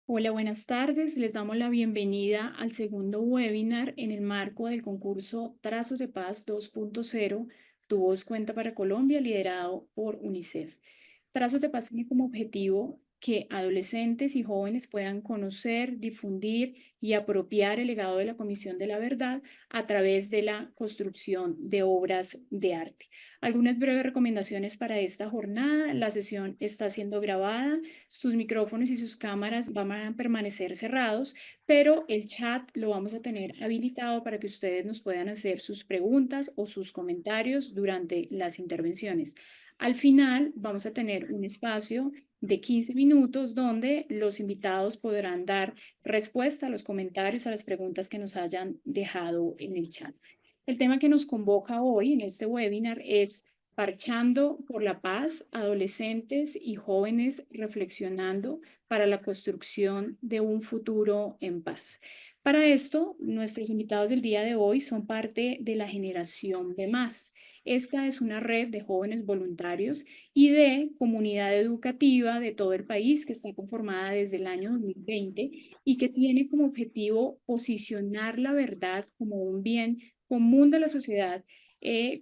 Hola, buenas tardes. Les damos la bienvenida al segundo webinar en el marco del concurso Trazos de Paz 2.0, Tu voz cuenta para Colombia, liderado por UNICEF. Trazos de Paz tiene como objetivo que adolescentes y jóvenes puedan conocer, difundir y apropiar el legado de la Comisión de la Verdad a través de la construcción de obras de arte. Algunas breves recomendaciones para esta jornada. La sesión está siendo grabada. Sus micrófonos y sus cámaras van a permanecer cerrados, pero el chat lo vamos a tener habilitado para que ustedes nos puedan hacer sus preguntas o sus comentarios durante las intervenciones. Al final vamos a tener un espacio de 15 minutos donde los invitados podrán dar respuesta a los comentarios, a las preguntas que nos hayan dejado en el chat. El tema que nos convoca hoy en este webinar es Parchando por la Paz, adolescentes y jóvenes reflexionando para la construcción de un futuro en paz. Para esto, nuestros invitados del día de hoy son parte de la generación B+. Esta es una red de jóvenes voluntarios y de comunidad educativa de todo el país que está conformada desde el año 2020 y que tiene como objetivo posicionar la verdad como un bien común de la sociedad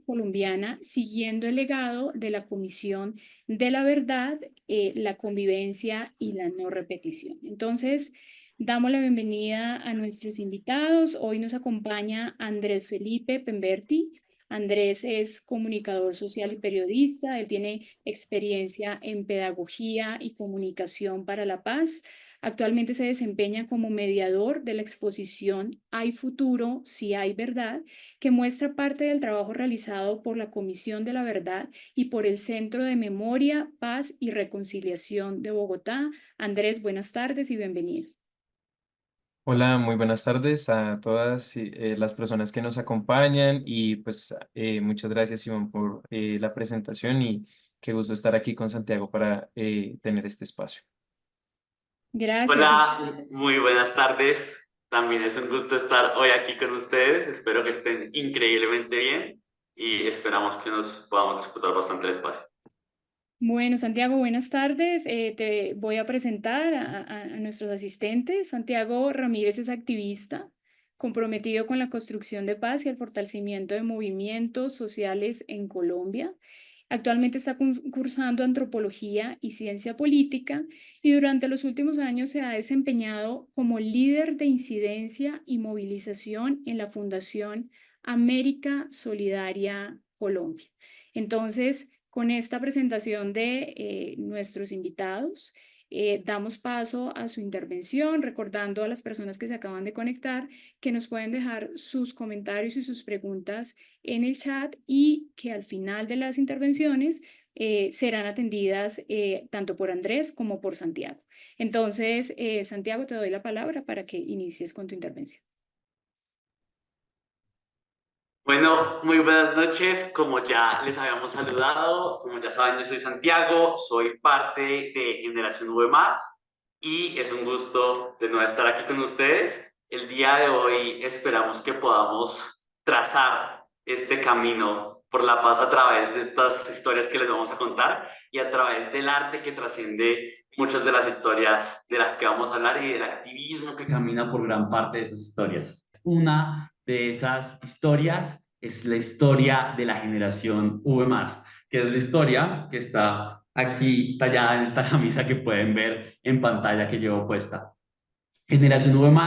colombiana, siguiendo el legado de la Comisión de la Verdad, la Convivencia y la No Repetición. Entonces, damos la bienvenida a nuestros invitados. Hoy nos acompaña Andrés Felipe Pemberti. Andrés es comunicador social y periodista. Él tiene experiencia en pedagogía y comunicación para la paz. Actualmente se desempeña como mediador de la exposición Hay futuro, si hay verdad, que muestra parte del trabajo realizado por la Comisión de la Verdad y por el Centro de Memoria, Paz y Reconciliación de Bogotá. Andrés, buenas tardes y bienvenido. Hola, muy buenas tardes a todas las personas que nos acompañan y pues muchas gracias, Simón, por la presentación y qué gusto estar aquí con Santiago para tener este espacio. Gracias. Hola, muy buenas tardes. También es un gusto estar hoy aquí con ustedes. Espero que estén increíblemente bien y esperamos que nos podamos disfrutar bastante el espacio. Bueno, Santiago, buenas tardes. Te voy a presentar a nuestros asistentes. Santiago Ramírez es activista, comprometido con la construcción de paz y el fortalecimiento de movimientos sociales en Colombia. Actualmente está cursando antropología y ciencia política y durante los últimos años se ha desempeñado como líder de incidencia y movilización en la Fundación América Solidaria Colombia. Entonces, con esta presentación de nuestros invitados, damos paso a su intervención, recordando a las personas que se acaban de conectar que nos pueden dejar sus comentarios y sus preguntas en el chat y que al final de las intervenciones serán atendidas tanto por Andrés como por Santiago. Entonces, Santiago, te doy la palabra para que inicies con tu intervención. Bueno, muy buenas noches. Como ya les habíamos saludado, como ya saben, yo soy Santiago, soy parte de Generación V+, y es un gusto de nuevo estar aquí con ustedes. El día de hoy esperamos que podamos trazar este camino por la paz a través de estas historias que les vamos a contar y a través del arte que trasciende muchas de las historias de las que vamos a hablar y del activismo que camina por gran parte de esas historias. Una de esas historias es la historia de la generación V+, que es la historia que está aquí tallada en esta camisa que pueden ver en pantalla que llevo puesta. Generación V+,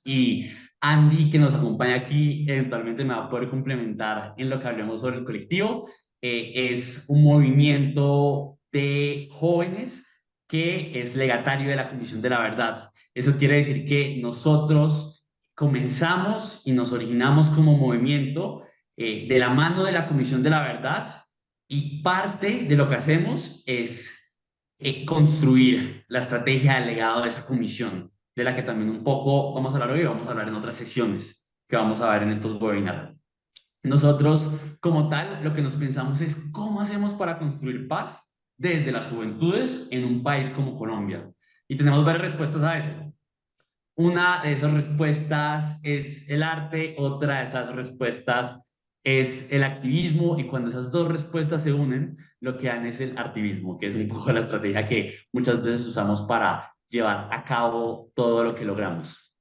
y Andy, que nos acompaña aquí, eventualmente me va a poder complementar en lo que hablemos sobre el colectivo. Es un movimiento de jóvenes que es legatario de la Comisión de la Verdad. Eso quiere decir que nosotros comenzamos y nos originamos como movimiento de la mano de la Comisión de la Verdad, y parte de lo que hacemos es construir la estrategia del legado de esa comisión, de la que también un poco vamos a hablar hoy y vamos a hablar en otras sesiones que vamos a ver en estos webinars. Nosotros, como tal, lo que nos pensamos es cómo hacemos para construir paz desde las juventudes en un país como Colombia. Y tenemos varias respuestas a eso. Una de esas respuestas es el arte, otra de esas respuestas es el activismo, y cuando esas dos respuestas se unen, lo que dan es el activismo, que es un poco la estrategia que muchas veces usamos para llevar a cabo todo lo que logramos.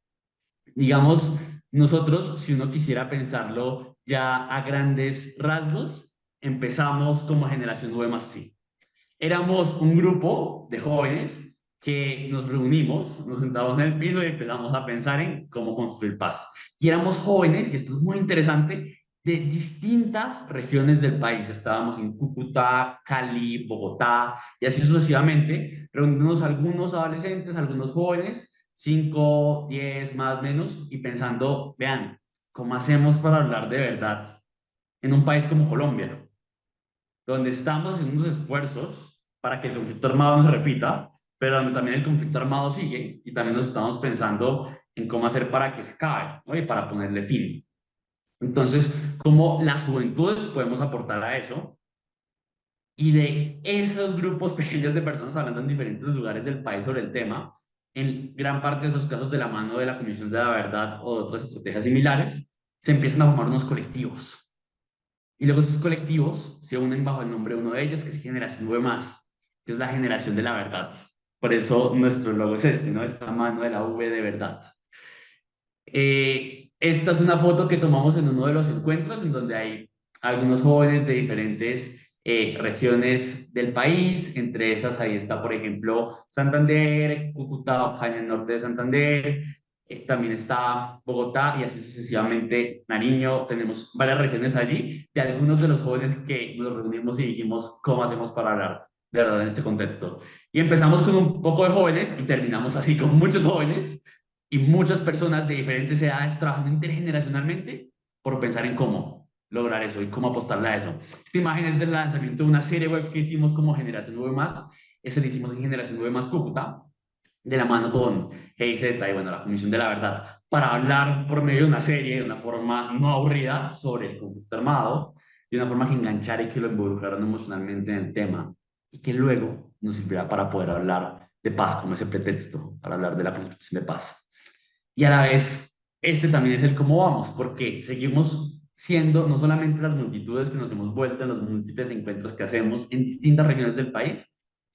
Digamos, nosotros, si uno quisiera pensarlo ya a grandes rasgos, empezamos como generación V más así. Éramos un grupo de jóvenes que nos reunimos, nos sentamos en el piso y empezamos a pensar en cómo construir paz. Y éramos jóvenes, y esto es muy interesante, de distintas regiones del país. Estábamos en Cúcuta, Cali, Bogotá, y así sucesivamente, reuniéndonos algunos adolescentes, algunos jóvenes, 5, 10, más o menos, y pensando, vean, ¿cómo hacemos para hablar de verdad en un país como Colombia, donde estamos haciendo unos esfuerzos para que el conflicto armado no se repita, pero donde también el conflicto armado sigue y también nos estamos pensando en cómo hacer para que se acabe, ¿no? Y para ponerle fin? Entonces, ¿cómo las juventudes podemos aportar a eso? Y de esos grupos pequeños de personas hablando en diferentes lugares del país sobre el tema, en gran parte de esos casos de la mano de la Comisión de la Verdad o de otras estrategias similares, se empiezan a formar unos colectivos. Y luego esos colectivos se unen bajo el nombre de uno de ellos, que es Generación V+, que es la generación de la verdad. Por eso nuestro logo es este, ¿no? Esta mano de la V de verdad. Esta es una foto que tomamos en uno de los encuentros, en donde hay algunos jóvenes de diferentes regiones del país. Entre esas, ahí está, por ejemplo, Santander, Cúcuta, Ocaña, el norte de Santander. También está Bogotá y así sucesivamente Nariño. Tenemos varias regiones allí de algunos de los jóvenes que nos reunimos y dijimos cómo hacemos para hablar de verdad en este contexto. Y empezamos con un poco de jóvenes y terminamos así con muchos jóvenes y muchas personas de diferentes edades trabajando intergeneracionalmente por pensar en cómo lograr eso y cómo apostarle a eso. Esta imagen es del lanzamiento de una serie web que hicimos como Generación 9 Más. Ese lo hicimos en Generación 9 Más Cúcuta, de la mano con GIZ y bueno, la Comisión de la Verdad, para hablar por medio de una serie, de una forma no aburrida, sobre el conflicto armado, de una forma que enganchara y que lo involucraran emocionalmente en el tema, y que luego nos sirviera para poder hablar de paz como ese pretexto, para hablar de la construcción de paz. Y a la vez, este también es el cómo vamos, porque seguimos siendo no solamente las multitudes que nos hemos vuelto en los múltiples encuentros que hacemos en distintas regiones del país,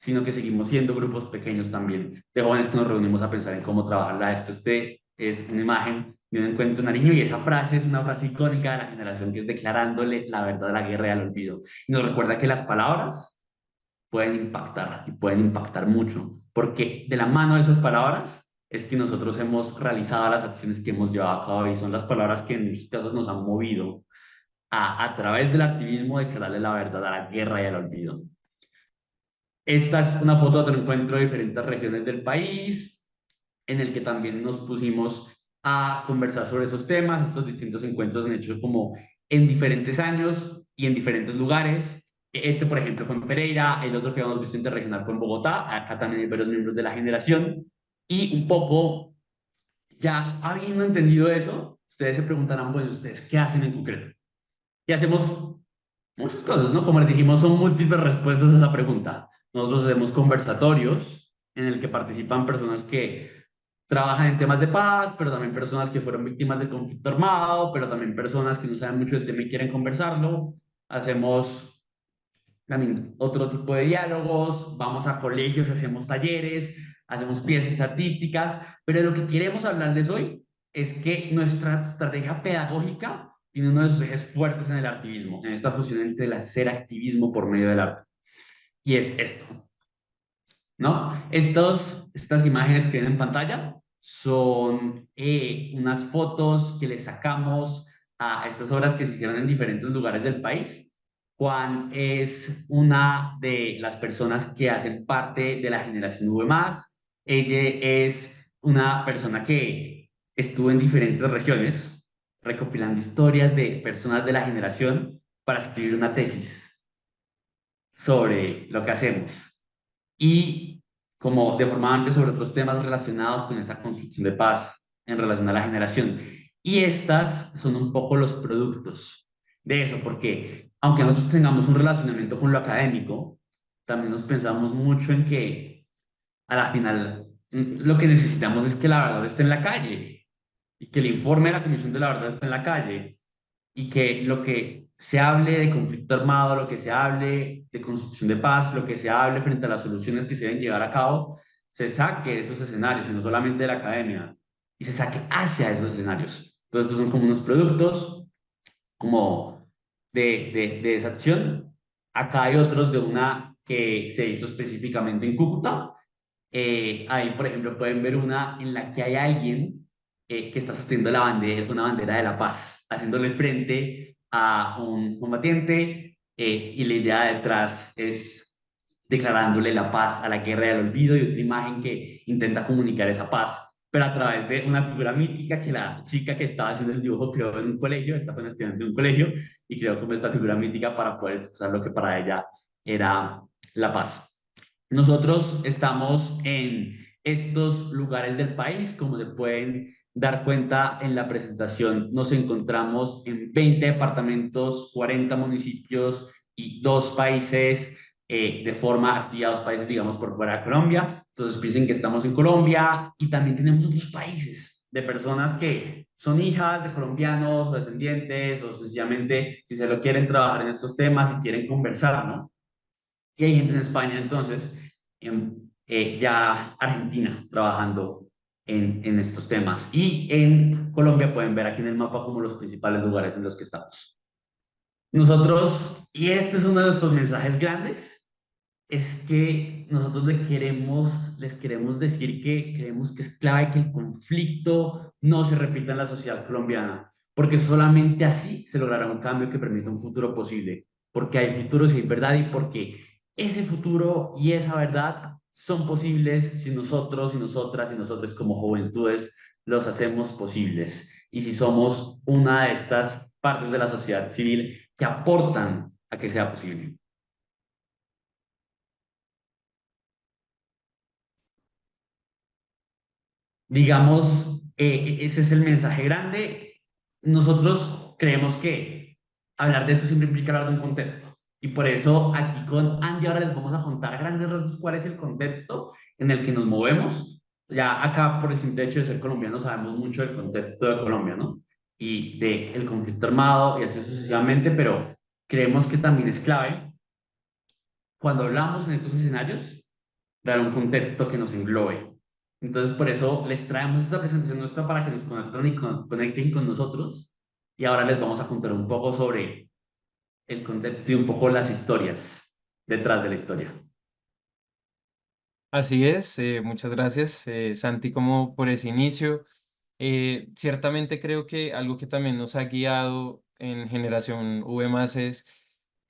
sino que seguimos siendo grupos pequeños también de jóvenes que nos reunimos a pensar en cómo trabajarla. Este es una imagen de un encuentro en Nariño y esa frase es una frase icónica de la generación que es declarándole la verdad a la guerra y al olvido. Y nos recuerda que las palabras pueden impactar y pueden impactar mucho, porque de la mano de esas palabras es que nosotros hemos realizado las acciones que hemos llevado a cabo y son las palabras que en muchos casos nos han movido a través del activismo, declararle la verdad a la guerra y al olvido. Esta es una foto de otro encuentro de diferentes regiones del país, en el que también nos pusimos a conversar sobre esos temas. Estos distintos encuentros han hecho como en diferentes años y en diferentes lugares. Este, por ejemplo, fue en Pereira, el otro que hemos visto interregional fue en Bogotá, acá también hay varios miembros de la generación, y un poco, ya habiendo entendido eso, ustedes se preguntarán, bueno, ¿ustedes qué hacen en concreto? Y hacemos muchas cosas, ¿no? Como les dijimos, son múltiples respuestas a esa pregunta. Nosotros hacemos conversatorios en el que participan personas que trabajan en temas de paz, pero también personas que fueron víctimas del conflicto armado, pero también personas que no saben mucho del tema y quieren conversarlo. Hacemos también otro tipo de diálogos, vamos a colegios, hacemos talleres, hacemos piezas artísticas, pero de lo que queremos hablarles hoy es que nuestra estrategia pedagógica tiene uno de sus ejes fuertes en el activismo, en esta fusión entre el hacer activismo por medio del arte. Y es esto, ¿no? Estas imágenes que ven en pantalla son unas fotos que le sacamos a estas obras que se hicieron en diferentes lugares del país. Juan es una de las personas que hacen parte de la generación V+. Ella es una persona que estuvo en diferentes regiones recopilando historias de personas de la generación para escribir una tesis sobre lo que hacemos y como de forma amplia sobre otros temas relacionados con esa construcción de paz en relación a la generación. Y estas son un poco los productos de eso, porque aunque nosotros tengamos un relacionamiento con lo académico, también nos pensamos mucho en que a la final lo que necesitamos es que la verdad esté en la calle y que el informe de la Comisión de la Verdad esté en la calle y que lo que se hable de conflicto armado, lo que se hable de construcción de paz, lo que se hable frente a las soluciones que se deben llevar a cabo, se saque de esos escenarios, y no solamente de la academia, y se saque hacia esos escenarios. Entonces, estos son como unos productos como de esa acción. Acá hay otros de una que se hizo específicamente en Cúcuta. Ahí, por ejemplo, pueden ver una en la que hay alguien que está sosteniendo una bandera de la paz, haciéndole frente a un combatiente, y la idea detrás es declarándole la paz a la guerra y al olvido, y otra imagen que intenta comunicar esa paz, pero a través de una figura mítica que la chica que estaba haciendo el dibujo creó en un colegio, esta fue una estudiante de un colegio, y creó como esta figura mítica para poder expresar lo que para ella era la paz. Nosotros estamos en estos lugares del país, como se pueden dar cuenta en la presentación, nos encontramos en 20 departamentos, 40 municipios y 2 países, de forma activa, 2 países, digamos, por fuera de Colombia. Entonces piensen que estamos en Colombia y también tenemos otros países de personas que son hijas de colombianos o descendientes o sencillamente si se lo quieren trabajar en estos temas y quieren conversar, ¿no? Y hay gente en España, entonces, ya Argentina trabajando en estos temas. Y en Colombia pueden ver aquí en el mapa como los principales lugares en los que estamos. Nosotros, y este es uno de nuestros mensajes grandes, es que nosotros les queremos decir que creemos que es clave que el conflicto no se repita en la sociedad colombiana, porque solamente así se logrará un cambio que permita un futuro posible, porque hay futuros y hay verdad, y porque ese futuro y esa verdad son posibles si nosotros y nosotras y nosotros como juventudes los hacemos posibles, y si somos una de estas partes de la sociedad civil que aportan a que sea posible. Digamos, ese es el mensaje grande. Nosotros creemos que hablar de esto siempre implica hablar de un contexto. Y por eso aquí con Andy ahora les vamos a contar a grandes rasgos cuál es el contexto en el que nos movemos. Ya acá, por el simple hecho de ser colombiano, sabemos mucho del contexto de Colombia, ¿no? Y del conflicto armado y así sucesivamente, pero creemos que también es clave cuando hablamos en estos escenarios dar un contexto que nos englobe. Entonces, por eso les traemos esta presentación nuestra para que nos conecten y conecten con nosotros. Y ahora les vamos a contar un poco sobre el contexto y un poco las historias detrás de la historia. Así es, muchas gracias, Santi, como por ese inicio. Ciertamente creo que algo que también nos ha guiado en Generación V más es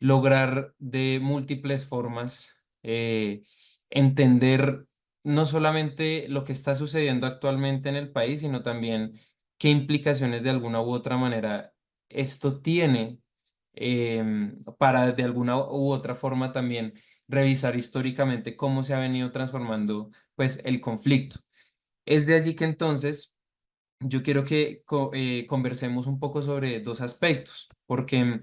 lograr de múltiples formas entender no solamente lo que está sucediendo actualmente en el país, sino también qué implicaciones de alguna u otra manera esto tiene, para de alguna u otra forma también revisar históricamente cómo se ha venido transformando pues el conflicto. Es de allí que entonces yo quiero que conversemos un poco sobre dos aspectos, porque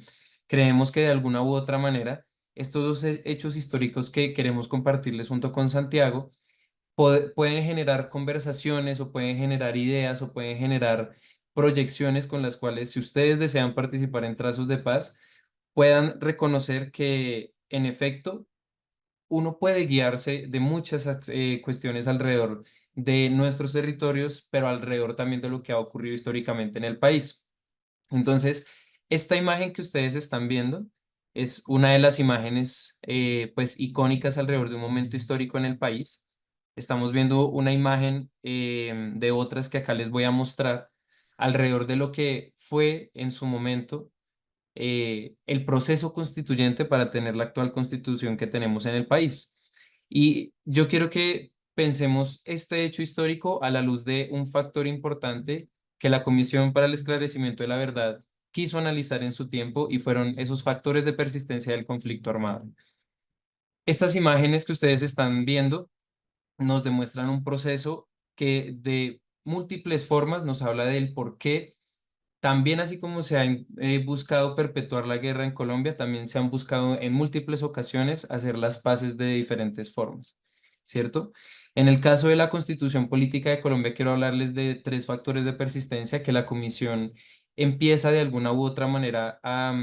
creemos que de alguna u otra manera estos dos hechos históricos que queremos compartirles junto con Santiago pueden generar conversaciones o pueden generar ideas o pueden generar proyecciones con las cuales, si ustedes desean participar en Trazos de Paz, puedan reconocer que en efecto uno puede guiarse de muchas cuestiones alrededor de nuestros territorios, pero alrededor también de lo que ha ocurrido históricamente en el país. Entonces, esta imagen que ustedes están viendo es una de las imágenes pues icónicas alrededor de un momento histórico en el país. Estamos viendo una imagen de otras que acá les voy a mostrar alrededor de lo que fue en su momento el proceso constituyente para tener la actual constitución que tenemos en el país. Y yo quiero que pensemos este hecho histórico a la luz de un factor importante que la Comisión para el Esclarecimiento de la Verdad quiso analizar en su tiempo y fueron esos factores de persistencia del conflicto armado. Estas imágenes que ustedes están viendo nos demuestran un proceso que de múltiples formas nos habla del por qué también así como se ha buscado perpetuar la guerra en Colombia, también se han buscado en múltiples ocasiones hacer las paces de diferentes formas, ¿cierto? En el caso de la Constitución Política de Colombia, quiero hablarles de tres factores de persistencia que la Comisión empieza de alguna u otra manera a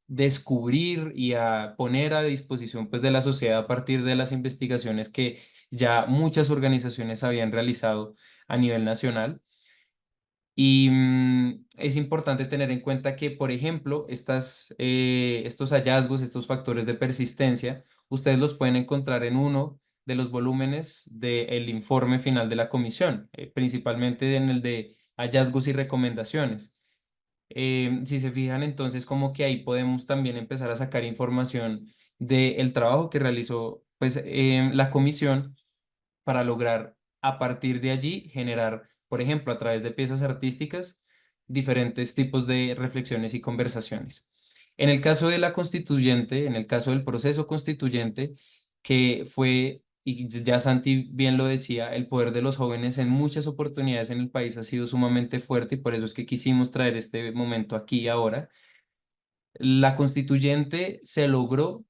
descubrir y a poner a disposición pues, de la sociedad a partir de las investigaciones que ya muchas organizaciones habían realizado a nivel nacional. Y es importante tener en cuenta que, por ejemplo, estos hallazgos, estos factores de persistencia, ustedes los pueden encontrar en uno de los volúmenes del informe final de la comisión, principalmente en el de hallazgos y recomendaciones. Si se fijan, entonces como que ahí podemos también empezar a sacar información del trabajo que realizó pues, la comisión para lograr a partir de allí generar, por ejemplo, a través de piezas artísticas, diferentes tipos de reflexiones y conversaciones. En el caso de la constituyente, en el caso del proceso constituyente, que fue, y ya Santi bien lo decía, el poder de los jóvenes en muchas oportunidades en el país ha sido sumamente fuerte y por eso es que quisimos traer este momento aquí y ahora. La constituyente se logró,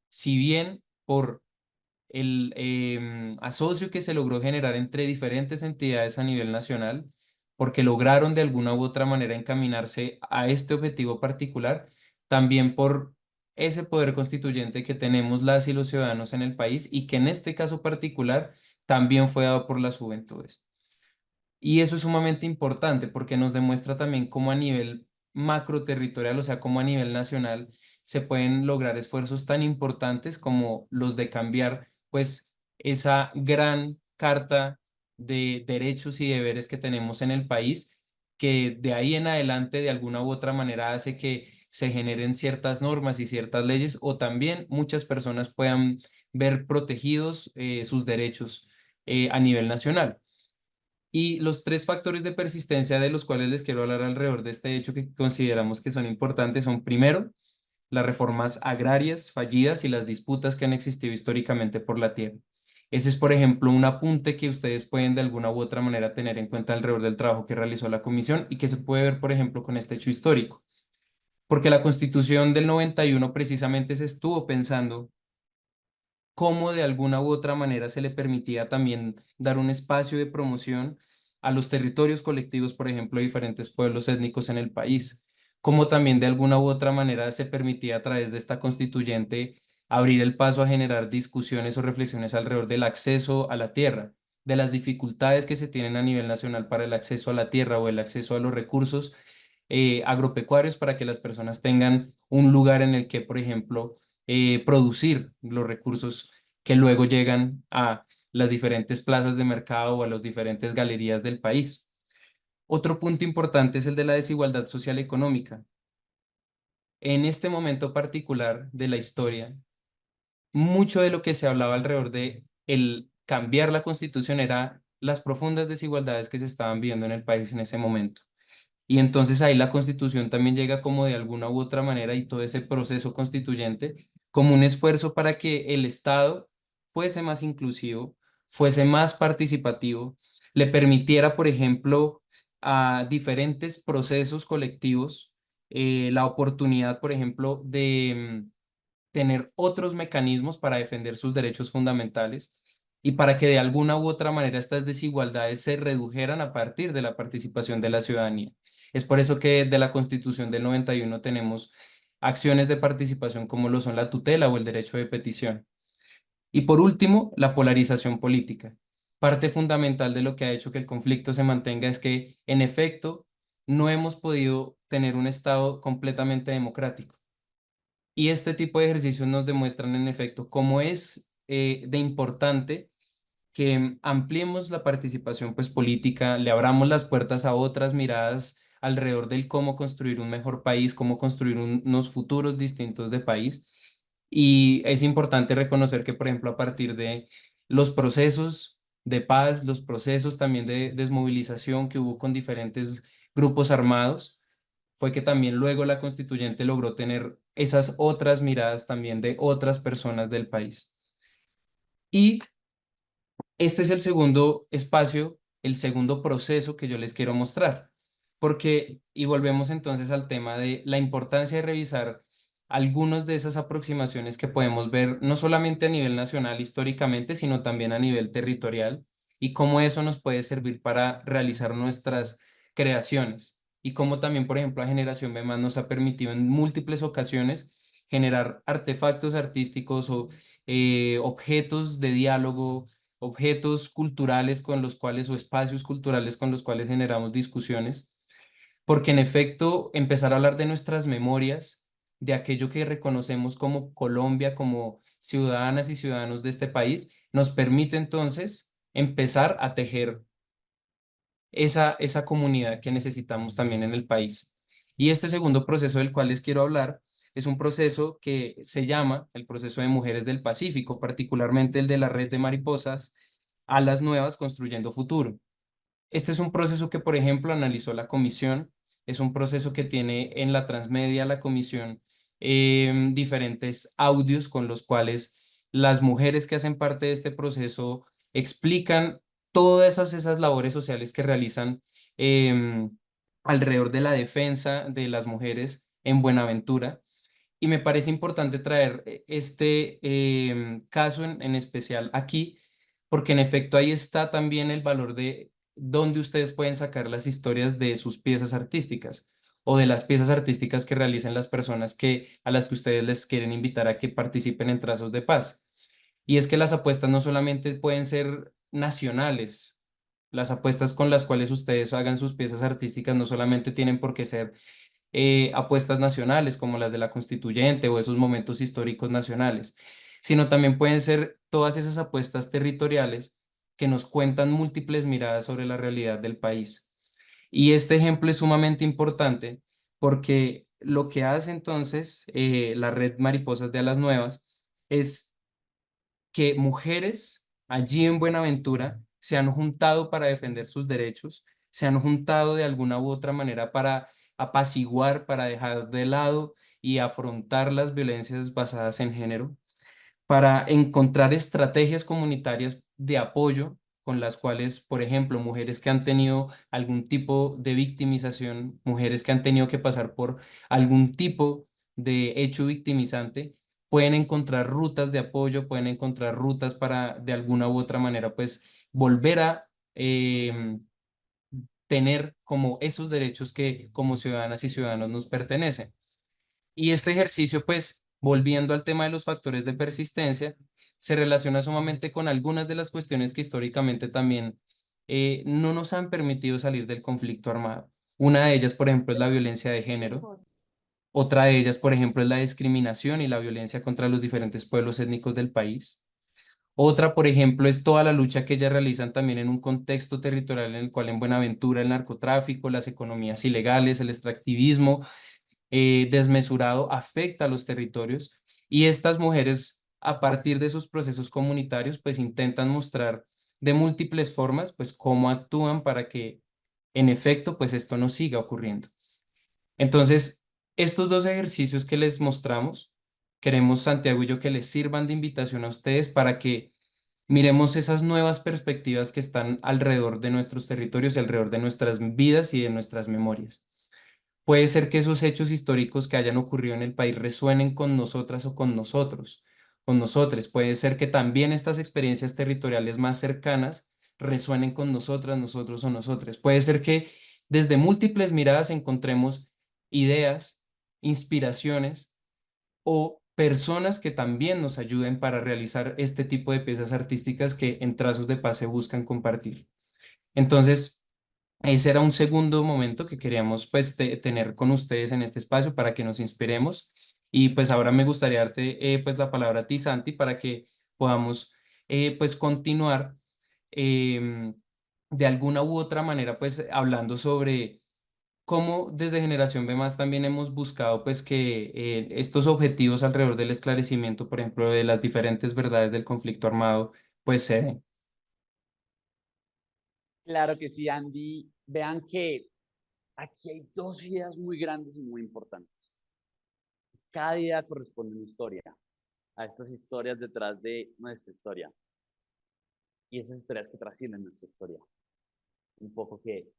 si bien por el asocio que se logró generar entre diferentes entidades a nivel nacional, porque lograron de alguna u otra manera encaminarse a este objetivo particular, también por ese poder constituyente que tenemos las y los ciudadanos en el país y que en este caso particular también fue dado por las juventudes. Y eso es sumamente importante porque nos demuestra también cómo a nivel macroterritorial, o sea, cómo a nivel nacional se pueden lograr esfuerzos tan importantes como los de cambiar, pues, esa gran carta de derechos y deberes que tenemos en el país, que de ahí en adelante, de alguna u otra manera, hace que se generen ciertas normas y ciertas leyes, o también muchas personas puedan ver protegidos sus derechos a nivel nacional. Y los tres factores de persistencia de los cuales les quiero hablar alrededor de este hecho que consideramos que son importantes son, primero, las reformas agrarias fallidas y las disputas que han existido históricamente por la tierra. Ese es, por ejemplo, un apunte que ustedes pueden de alguna u otra manera tener en cuenta alrededor del trabajo que realizó la comisión y que se puede ver, por ejemplo, con este hecho histórico. Porque la Constitución del 91 precisamente se estuvo pensando cómo de alguna u otra manera se le permitía también dar un espacio de promoción a los territorios colectivos, por ejemplo, de diferentes pueblos étnicos en el país, cómo también de alguna u otra manera se permitía a través de esta constituyente abrir el paso a generar discusiones o reflexiones alrededor del acceso a la tierra, de las dificultades que se tienen a nivel nacional para el acceso a la tierra o el acceso a los recursos agropecuarios para que las personas tengan un lugar en el que, por ejemplo, producir los recursos que luego llegan a las diferentes plazas de mercado o a las diferentes galerías del país. Otro punto importante es el de la desigualdad social y económica. En este momento particular de la historia, mucho de lo que se hablaba alrededor de el cambiar la constitución era las profundas desigualdades que se estaban viendo en el país en ese momento. Y entonces ahí la constitución también llega como de alguna u otra manera y todo ese proceso constituyente como un esfuerzo para que el Estado fuese más inclusivo, fuese más participativo, le permitiera, por ejemplo, a diferentes procesos colectivos la oportunidad, por ejemplo, de tener otros mecanismos para defender sus derechos fundamentales y para que de alguna u otra manera estas desigualdades se redujeran a partir de la participación de la ciudadanía. Es por eso que de la Constitución del 91 tenemos acciones de participación como lo son la tutela o el derecho de petición. Y por último, la polarización política. Parte fundamental de lo que ha hecho que el conflicto se mantenga es que, en efecto, no hemos podido tener un Estado completamente democrático. Y este tipo de ejercicios nos demuestran en efecto cómo es de importante que ampliemos la participación pues, política, le abramos las puertas a otras miradas alrededor del cómo construir un mejor país, cómo construir unos futuros distintos de país. Y es importante reconocer que, por ejemplo, a partir de los procesos de paz, los procesos también de desmovilización que hubo con diferentes grupos armados, fue que también luego la constituyente logró tener esas otras miradas también de otras personas del país. Y este es el segundo espacio, el segundo proceso que yo les quiero mostrar, porque, y volvemos entonces al tema de la importancia de revisar algunas de esas aproximaciones que podemos ver no solamente a nivel nacional históricamente, sino también a nivel territorial, y cómo eso nos puede servir para realizar nuestras creaciones. y cómo también, por ejemplo, a Generación B+ nos ha permitido en múltiples ocasiones generar artefactos artísticos o objetos de diálogo, objetos culturales con los cuales o espacios culturales con los cuales generamos discusiones, porque en efecto empezar a hablar de nuestras memorias, de aquello que reconocemos como Colombia, como ciudadanas y ciudadanos de este país, nos permite entonces empezar a tejer esa comunidad que necesitamos también en el país. Y este segundo proceso del cual les quiero hablar es un proceso que se llama el proceso de Mujeres del Pacífico, particularmente el de la Red de Mariposas Alas Nuevas Construyendo Futuro. Este es un proceso que, por ejemplo, analizó la comisión, es un proceso que tiene en la transmedia la comisión diferentes audios con los cuales las mujeres que hacen parte de este proceso explican todas esas labores sociales que realizan em, alrededor de la defensa de las mujeres en Buenaventura. Y me parece importante traer este caso en especial aquí, porque en efecto ahí está también el valor de dónde ustedes pueden sacar las historias de sus piezas artísticas o de las piezas artísticas que realicen las personas a las que ustedes les quieren invitar a que participen en Trazos de Paz. Y es que las apuestas no solamente pueden ser nacionales, las apuestas con las cuales ustedes hagan sus piezas artísticas no solamente tienen por qué ser apuestas nacionales como las de la Constituyente o esos momentos históricos nacionales, sino también pueden ser todas esas apuestas territoriales que nos cuentan múltiples miradas sobre la realidad del país. Y este ejemplo es sumamente importante porque lo que hace entonces la Red Mariposas de Alas Nuevas es que mujeres allí en Buenaventura se han juntado para defender sus derechos, se han juntado de alguna u otra manera para apaciguar, para dejar de lado y afrontar las violencias basadas en género, para encontrar estrategias comunitarias de apoyo con las cuales, por ejemplo, mujeres que han tenido algún tipo de victimización, mujeres que han tenido que pasar por algún tipo de hecho victimizante, pueden encontrar rutas de apoyo, pueden encontrar rutas para, de alguna u otra manera, pues, volver a tener como esos derechos que como ciudadanas y ciudadanos nos pertenecen. Y este ejercicio, pues, volviendo al tema de los factores de persistencia, se relaciona sumamente con algunas de las cuestiones que históricamente también no nos han permitido salir del conflicto armado. Una de ellas, por ejemplo, es la violencia de género. Otra de ellas, por ejemplo, es la discriminación y la violencia contra los diferentes pueblos étnicos del país. Otra, por ejemplo, es toda la lucha que ellas realizan también en un contexto territorial en el cual en Buenaventura el narcotráfico, las economías ilegales, el extractivismo desmesurado afecta a los territorios y estas mujeres a partir de sus procesos comunitarios pues intentan mostrar de múltiples formas pues cómo actúan para que en efecto pues esto no siga ocurriendo. Entonces, estos dos ejercicios que les mostramos, queremos Santiago y yo que les sirvan de invitación a ustedes para que miremos esas nuevas perspectivas que están alrededor de nuestros territorios y alrededor de nuestras vidas y de nuestras memorias. Puede ser que esos hechos históricos que hayan ocurrido en el país resuenen con nosotras o con nosotros, con nosotros. Puede ser que también estas experiencias territoriales más cercanas resuenen con nosotras, nosotros o nosotros. Puede ser que desde múltiples miradas encontremos ideas, inspiraciones o personas que también nos ayuden para realizar este tipo de piezas artísticas que en Trazos de Paz se buscan compartir. Entonces, ese era un segundo momento que queríamos pues tener con ustedes en este espacio para que nos inspiremos. Y pues ahora me gustaría darte pues la palabra a ti, Santi, para que podamos pues continuar em, de alguna u otra manera pues hablando sobre cómo desde Generación B+ también hemos buscado pues que estos objetivos alrededor del esclarecimiento, por ejemplo, de las diferentes verdades del conflicto armado, pues se den. Claro que sí, Andy. Vean que aquí hay dos ideas muy grandes y muy importantes. Cada idea corresponde a una historia, a estas historias detrás de nuestra historia y esas historias que trascienden nuestra historia. Un poco que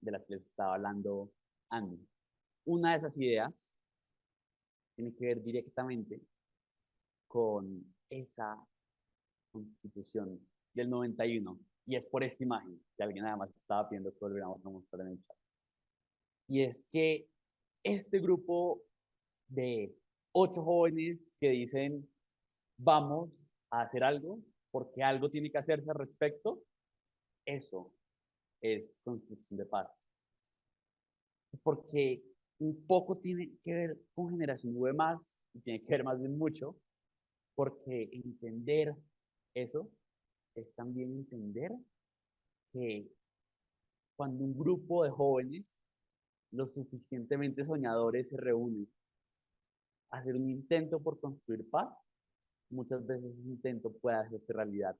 de las que les estaba hablando Andy. Una de esas ideas tiene que ver directamente con esa constitución del 91 y es por esta imagen que alguien además estaba pidiendo que volviéramos a mostrar en el chat. y es que este grupo de 8 jóvenes que dicen, vamos a hacer algo, porque algo tiene que hacerse al respecto, eso es construcción de paz. Porque un poco tiene que ver con Generación V más, y tiene que ver más bien mucho, porque entender eso es también entender que cuando un grupo de jóvenes lo suficientemente soñadores se reúnen a hacer un intento por construir paz, muchas veces ese intento puede hacerse realidad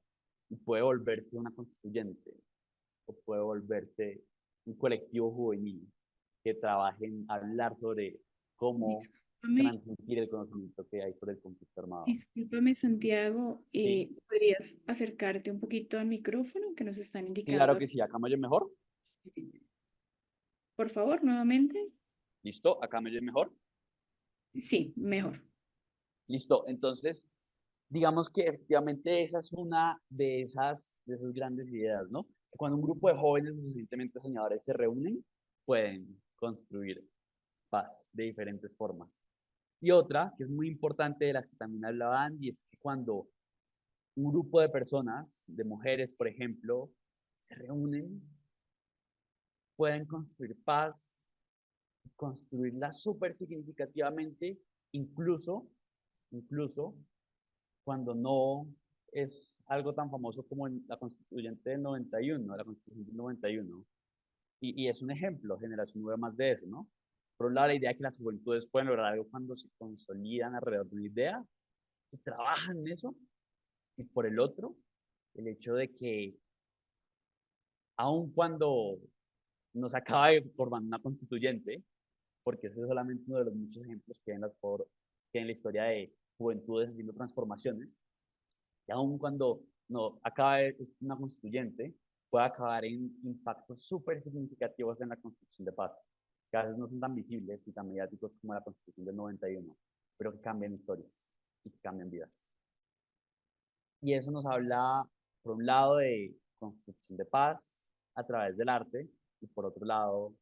y puede volverse una constituyente o puede volverse un colectivo juvenil que trabaje en hablar sobre cómo Discúlpame, transmitir el conocimiento que hay sobre el conflicto armado. discúlpame, Santiago, ¿Sí? ¿podrías acercarte un poquito al micrófono que nos están Claro indicando? que sí, acá me oyen mejor. Por favor, nuevamente. ¿Listo? Acá me oyen mejor. Sí, mejor. Listo. Entonces, digamos que efectivamente esa es una de esas grandes ideas, ¿no? Que cuando un grupo de jóvenes suficientemente soñadores se reúnen, pueden construir paz de diferentes formas. Y otra, que es muy importante, de las que también hablaba Andy, es que cuando un grupo de personas, de mujeres, por ejemplo, se reúnen, pueden construir paz, construirla súper significativamente, incluso cuando no es algo tan famoso como en la constituyente del 91, la constitución del 91. Y es un ejemplo, Generación Nueva más de eso, ¿no? Por un lado, la idea de que las juventudes pueden lograr algo cuando se consolidan alrededor de una idea y trabajan en eso. Y por el otro, el hecho de que aun cuando nos acaba de formar una constituyente, porque ese es solamente uno de los muchos ejemplos que hay que hay en la historia de juventudes haciendo transformaciones, y aun cuando no acabe una constituyente, puede acabar en impactos súper significativos en la construcción de paz, que a veces no son tan visibles y tan mediáticos como la constitución del 91, pero que cambian historias y que cambian vidas. Y eso nos habla, por un lado, de construcción de paz a través del arte y por otro lado,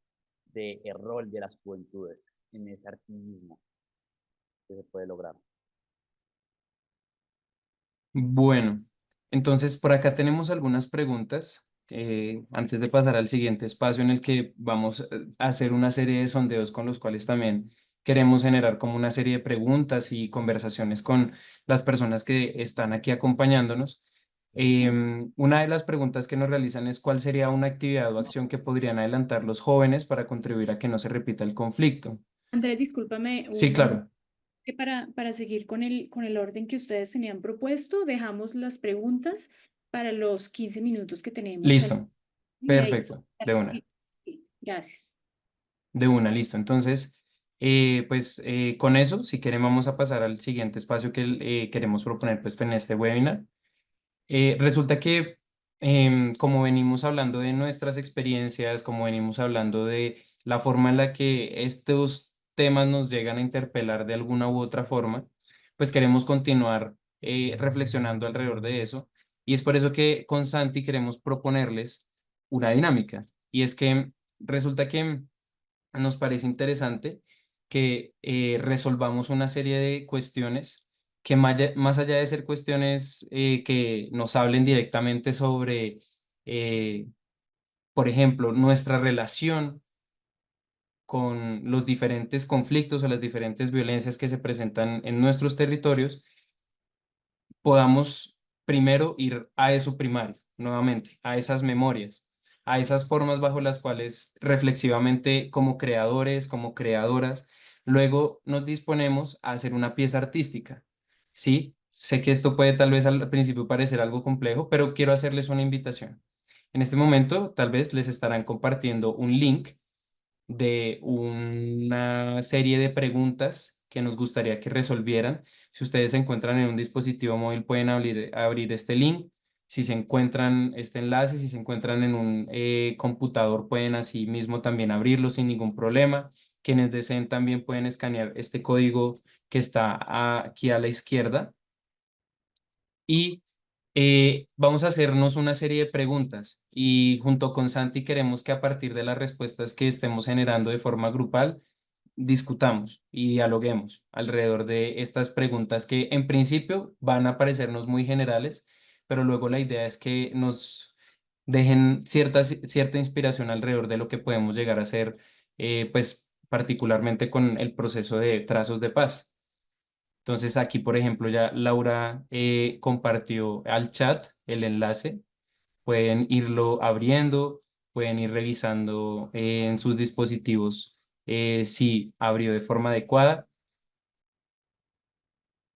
de el rol de las juventudes en ese activismo que se puede lograr. Bueno, entonces por acá tenemos algunas preguntas antes de pasar al siguiente espacio en el que vamos a hacer una serie de sondeos con los cuales también queremos generar como una serie de preguntas y conversaciones con las personas que están aquí acompañándonos. Una de las preguntas que nos realizan es cuál sería una actividad o acción que podrían adelantar los jóvenes para contribuir a que no se repita el conflicto. Andrés, discúlpame, Sí, claro. que para seguir con el orden que ustedes tenían propuesto, dejamos las preguntas para los 15 minutos que tenemos al Listo. y ahí. Perfecto. De una. Sí, gracias. De una, listo. Entonces, con eso, si quieren, vamos a pasar al siguiente espacio que queremos proponer pues, en este webinar. Resulta que, como venimos hablando de nuestras experiencias, como venimos hablando de la forma en la que estos temas nos llegan a interpelar de alguna u otra forma, pues queremos continuar reflexionando alrededor de eso. Y es por eso que con Santi queremos proponerles una dinámica. Y es que resulta que nos parece interesante que resolvamos una serie de cuestiones que más allá de ser cuestiones que nos hablen directamente sobre, eh, por ejemplo, nuestra relación con los diferentes conflictos o las diferentes violencias que se presentan en nuestros territorios, podamos primero ir a eso primario, nuevamente, a esas memorias, a esas formas bajo las cuales reflexivamente como creadores, como creadoras, luego nos disponemos a hacer una pieza artística. Sí, sé que esto puede tal vez al principio parecer algo complejo, pero quiero hacerles una invitación. En este momento, tal vez les estarán compartiendo un link de una serie de preguntas que nos gustaría que resolvieran. Si ustedes se encuentran en un dispositivo móvil, pueden abrir este link. Si se encuentran este enlace, si se encuentran en un computador, pueden así mismo también abrirlo sin ningún problema. Quienes deseen también pueden escanear este código que está aquí a la izquierda. Y Vamos a hacernos una serie de preguntas y junto con Santi queremos que a partir de las respuestas que estemos generando de forma grupal, discutamos y dialoguemos alrededor de estas preguntas que en principio van a parecernos muy generales, pero luego la idea es que nos dejen cierta inspiración alrededor de lo que podemos llegar a hacer, pues particularmente con el proceso de trazos de paz. Entonces aquí, por ejemplo, ya Laura compartió al chat el enlace. Pueden irlo abriendo, pueden ir revisando en sus dispositivos si abrió de forma adecuada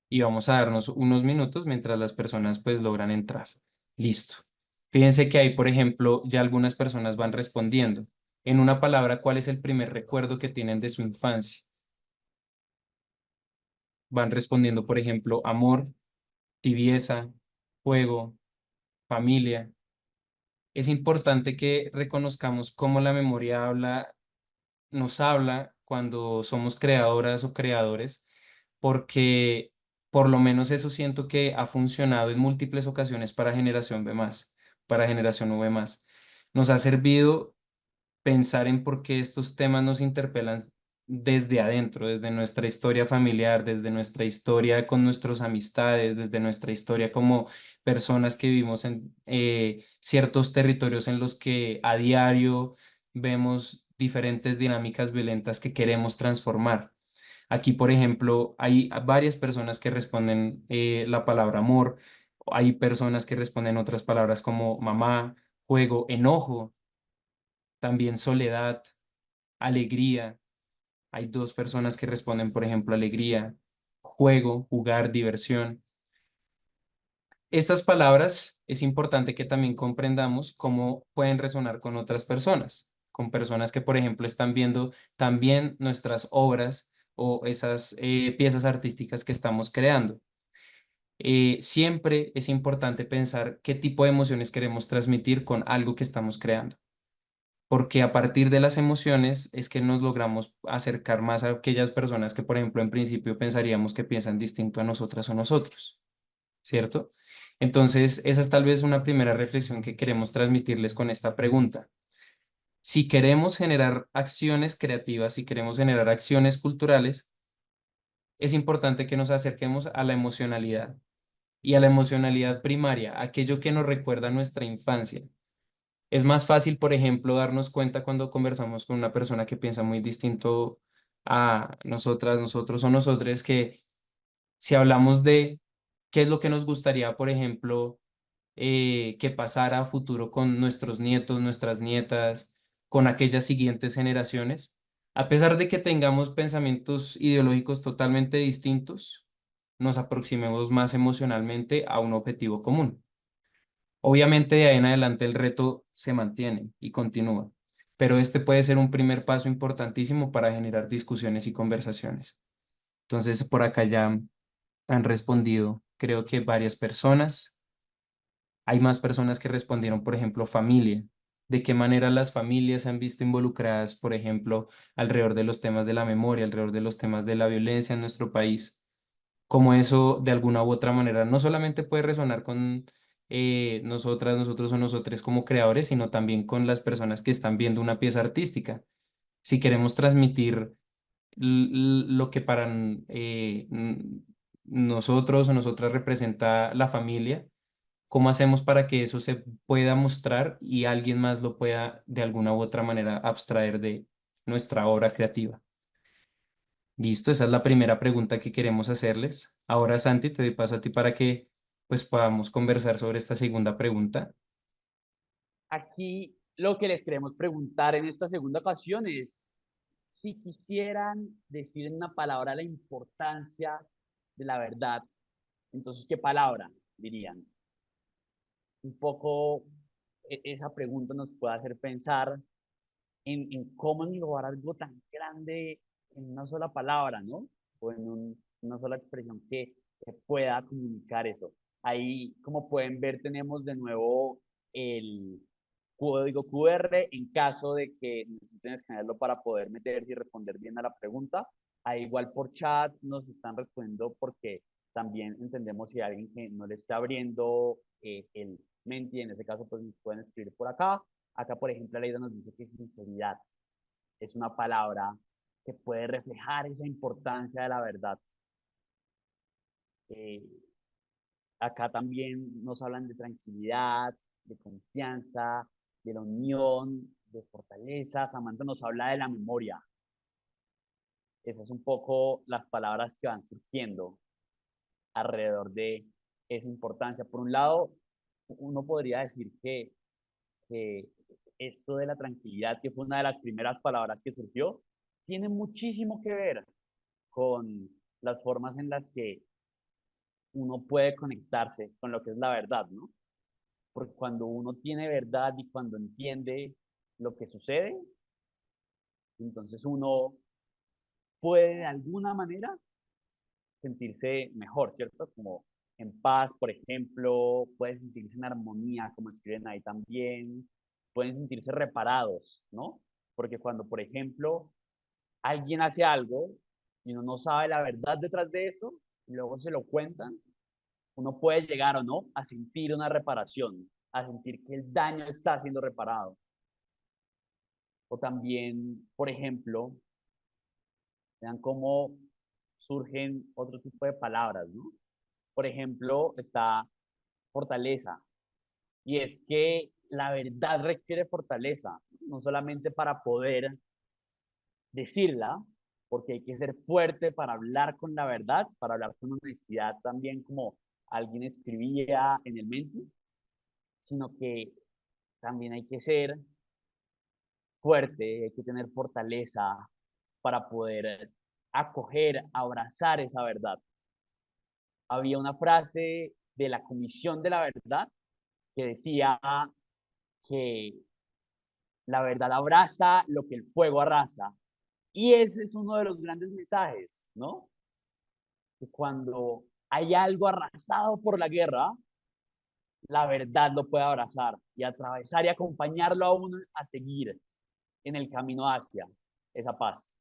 y vamos a darnos unos minutos mientras las personas pues logran entrar. Listo. Fíjense que ahí, por ejemplo, ya algunas personas van respondiendo. En una palabra, ¿cuál es el primer recuerdo que tienen de su infancia? Van respondiendo, por ejemplo, amor, tibieza, juego, familia. Es importante que reconozcamos cómo la memoria nos habla cuando somos creadoras o creadores, porque por lo menos eso siento que ha funcionado en múltiples ocasiones para generación B+, para generación V+. Nos ha servido pensar en por qué estos temas nos interpelan desde adentro, desde nuestra historia familiar, desde nuestra historia con nuestras amistades, desde nuestra historia como personas que vivimos en ciertos territorios en los que a diario vemos diferentes dinámicas violentas que queremos transformar. Aquí, por ejemplo, hay varias personas que responden la palabra amor, hay personas que responden otras palabras como mamá, juego, enojo, también soledad, alegría. Hay dos personas que responden, por ejemplo, alegría, juego, jugar, diversión. Estas palabras es importante que también comprendamos cómo pueden resonar con otras personas, con personas que, por ejemplo, están viendo también nuestras obras o esas piezas artísticas que estamos creando. Siempre es importante pensar qué tipo de emociones queremos transmitir con algo que estamos creando, porque a partir de las emociones es que nos logramos acercar más a aquellas personas que, por ejemplo, en principio pensaríamos que piensan distinto a nosotras o nosotros, ¿cierto? Entonces, esa es tal vez una primera reflexión que queremos transmitirles con esta pregunta. Si queremos generar acciones creativas, si queremos generar acciones culturales, es importante que nos acerquemos a la emocionalidad y a la emocionalidad primaria, aquello que nos recuerda nuestra infancia. Es más fácil, por ejemplo, darnos cuenta cuando conversamos con una persona que piensa muy distinto a nosotras, nosotros o nosotros, que si hablamos de qué es lo que nos gustaría, por ejemplo, que pasara a futuro con nuestros nietos, nuestras nietas, con aquellas siguientes generaciones, a pesar de que tengamos pensamientos ideológicos totalmente distintos, nos aproximemos más emocionalmente a un objetivo común. Obviamente de ahí en adelante el reto se mantiene y continúa, pero este puede ser un primer paso importantísimo para generar discusiones y conversaciones. Entonces, por acá ya han respondido, creo que varias personas. Hay más personas que respondieron, por ejemplo, familia. ¿De qué manera las familias se han visto involucradas, por ejemplo, alrededor de los temas de la memoria, alrededor de los temas de la violencia en nuestro país? Cómo eso de alguna u otra manera no solamente puede resonar con nosotras, nosotros o nosotres como creadores, sino también con las personas que están viendo una pieza artística. Si queremos transmitir lo que para nosotros o nosotras representa la familia, ¿cómo hacemos para que eso se pueda mostrar y alguien más lo pueda de alguna u otra manera abstraer de nuestra obra creativa? Listo, esa es la primera pregunta que queremos hacerles. Ahora, Santi, te doy paso a ti para que pues podamos conversar sobre esta segunda pregunta. Aquí lo que les queremos preguntar en esta segunda ocasión es si quisieran decir en una palabra la importancia de la verdad, entonces, ¿qué palabra dirían? Un poco esa pregunta nos puede hacer pensar en cómo englobar algo tan grande en una sola palabra, ¿no? O en una sola expresión que pueda comunicar eso. Ahí, como pueden ver, tenemos de nuevo el código QR en caso de que necesiten escanearlo para poder meterse y responder bien a la pregunta. igual por chat nos están respondiendo porque también entendemos si hay alguien que no le está abriendo el Menti, en ese caso pues nos pueden escribir por acá. Acá, por ejemplo, Leida nos dice que sinceridad es una palabra que puede reflejar esa importancia de la verdad. Eh, Acá también nos hablan de tranquilidad, de confianza, de la unión, de fortaleza. Samantha nos habla de la memoria. Esas son un poco las palabras que van surgiendo alrededor de esa importancia. Por un lado, uno podría decir que esto de la tranquilidad, que fue una de las primeras palabras que surgió, tiene muchísimo que ver con las formas en las que uno puede conectarse con lo que es la verdad, ¿no? Porque cuando uno tiene verdad y cuando entiende lo que sucede, entonces uno puede de alguna manera sentirse mejor, ¿cierto? Como en paz, por ejemplo, pueden sentirse en armonía, como escriben ahí también, pueden sentirse reparados, ¿no? Porque cuando, por ejemplo, alguien hace algo y uno no sabe la verdad detrás de eso, y luego se lo cuentan, uno puede llegar o no a sentir una reparación, a sentir que el daño está siendo reparado. O también, por ejemplo, vean cómo surgen otro tipo de palabras, ¿no? Por ejemplo, está fortaleza. Y es que la verdad requiere fortaleza, no solamente para poder decirla, porque hay que ser fuerte para hablar con la verdad, para hablar con honestidad también, como alguien escribía en el Menti, sino que también hay que ser fuerte, hay que tener fortaleza para poder acoger, abrazar esa verdad. Había una frase de la Comisión de la Verdad que decía que la verdad abraza lo que el fuego arrasa. Y ese es uno de los grandes mensajes, ¿no? Que cuando hay algo arrasado por la guerra, la verdad lo puede abrazar y atravesar y acompañarlo a uno a seguir en el camino hacia esa paz.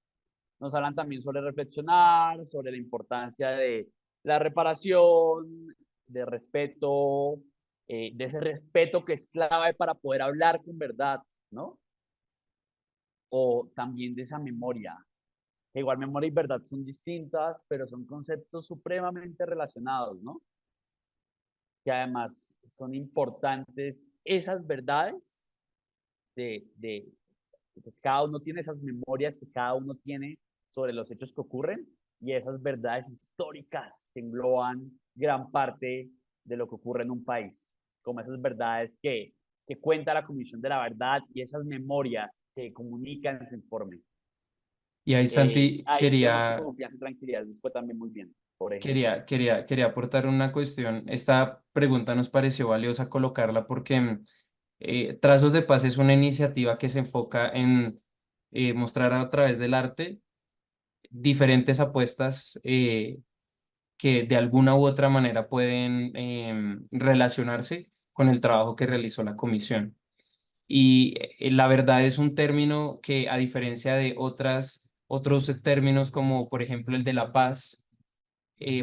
Nos hablan también sobre reflexionar, sobre la importancia de la reparación, de respeto, de ese respeto que es clave para poder hablar con verdad, ¿no? O también de esa memoria, que igual memoria y verdad son distintas, pero son conceptos supremamente relacionados, ¿no? Que además son importantes esas verdades de que cada uno tiene esas memorias que cada uno tiene sobre los hechos que ocurren y esas verdades históricas que engloban gran parte de lo que ocurre en un país, como esas verdades que cuenta la Comisión de la Verdad y esas memorias que comunican ese informe. Y ahí, Santi, Ahí vemos que confianza y tranquilidad nos fue también muy bien, por ejemplo. quería aportar una cuestión. Esta pregunta nos pareció valiosa colocarla porque Trazos de Paz es una iniciativa que se enfoca en mostrar a través del arte diferentes apuestas que de alguna u otra manera pueden relacionarse con el trabajo que realizó la comisión. Y la verdad es un término que, a diferencia de otros términos como por ejemplo el de la paz,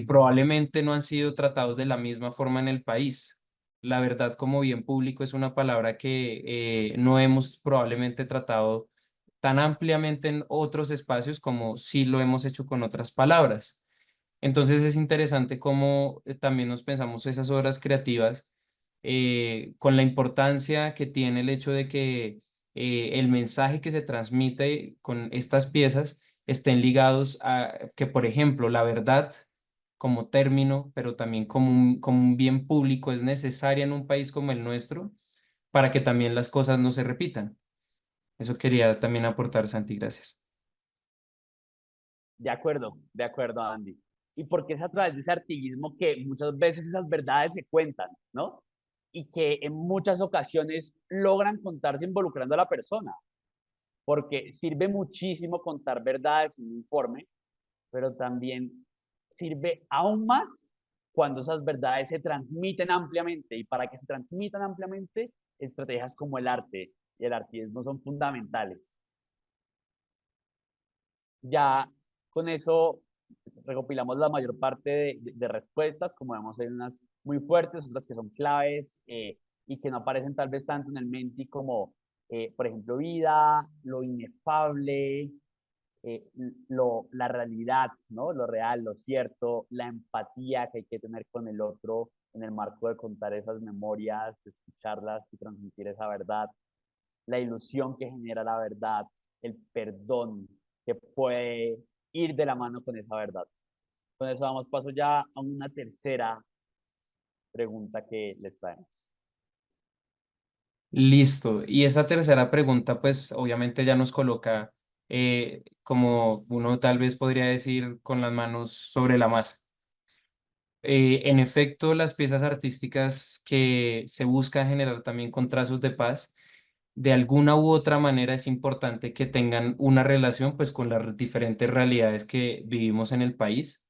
probablemente no han sido tratados de la misma forma en el país. La verdad como bien público es una palabra que no hemos probablemente tratado tan ampliamente en otros espacios como sí lo hemos hecho con otras palabras. Entonces es interesante cómo también nos pensamos esas obras creativas con la importancia que tiene el hecho de que el mensaje que se transmite con estas piezas estén ligados a que, por ejemplo, la verdad como término, pero también como un bien público es necesaria en un país como el nuestro para que también las cosas no se repitan. Eso quería también aportar, Santi, gracias. De acuerdo, Andy. Y porque es a través de ese artiguismo que muchas veces esas verdades se cuentan, ¿no? Y que en muchas ocasiones logran contarse involucrando a la persona, porque sirve muchísimo contar verdades en un informe, pero también sirve aún más cuando esas verdades se transmiten ampliamente. Y para que se transmitan ampliamente, estrategias como el arte y el artiguismo son fundamentales. Ya Con eso recopilamos la mayor parte de respuestas, como vemos hay unas muy fuertes, otras que son claves y que no aparecen tal vez tanto en el Menti como, por ejemplo, vida, lo inefable, la realidad, ¿no? Lo real, lo cierto, la empatía que hay que tener con el otro en el marco de contar esas memorias, escucharlas y transmitir esa verdad, la ilusión que genera la verdad, el perdón que puede ir de la mano con esa verdad. Con eso damos paso ya a una tercera pregunta que les traemos. Listo. Y esa tercera pregunta, pues obviamente ya nos coloca, como uno tal vez podría decir, con las manos sobre la masa. En efecto, las piezas artísticas que se buscan generar también con trazos de paz, de alguna u otra manera es importante que tengan una relación pues con las diferentes realidades que vivimos en el país,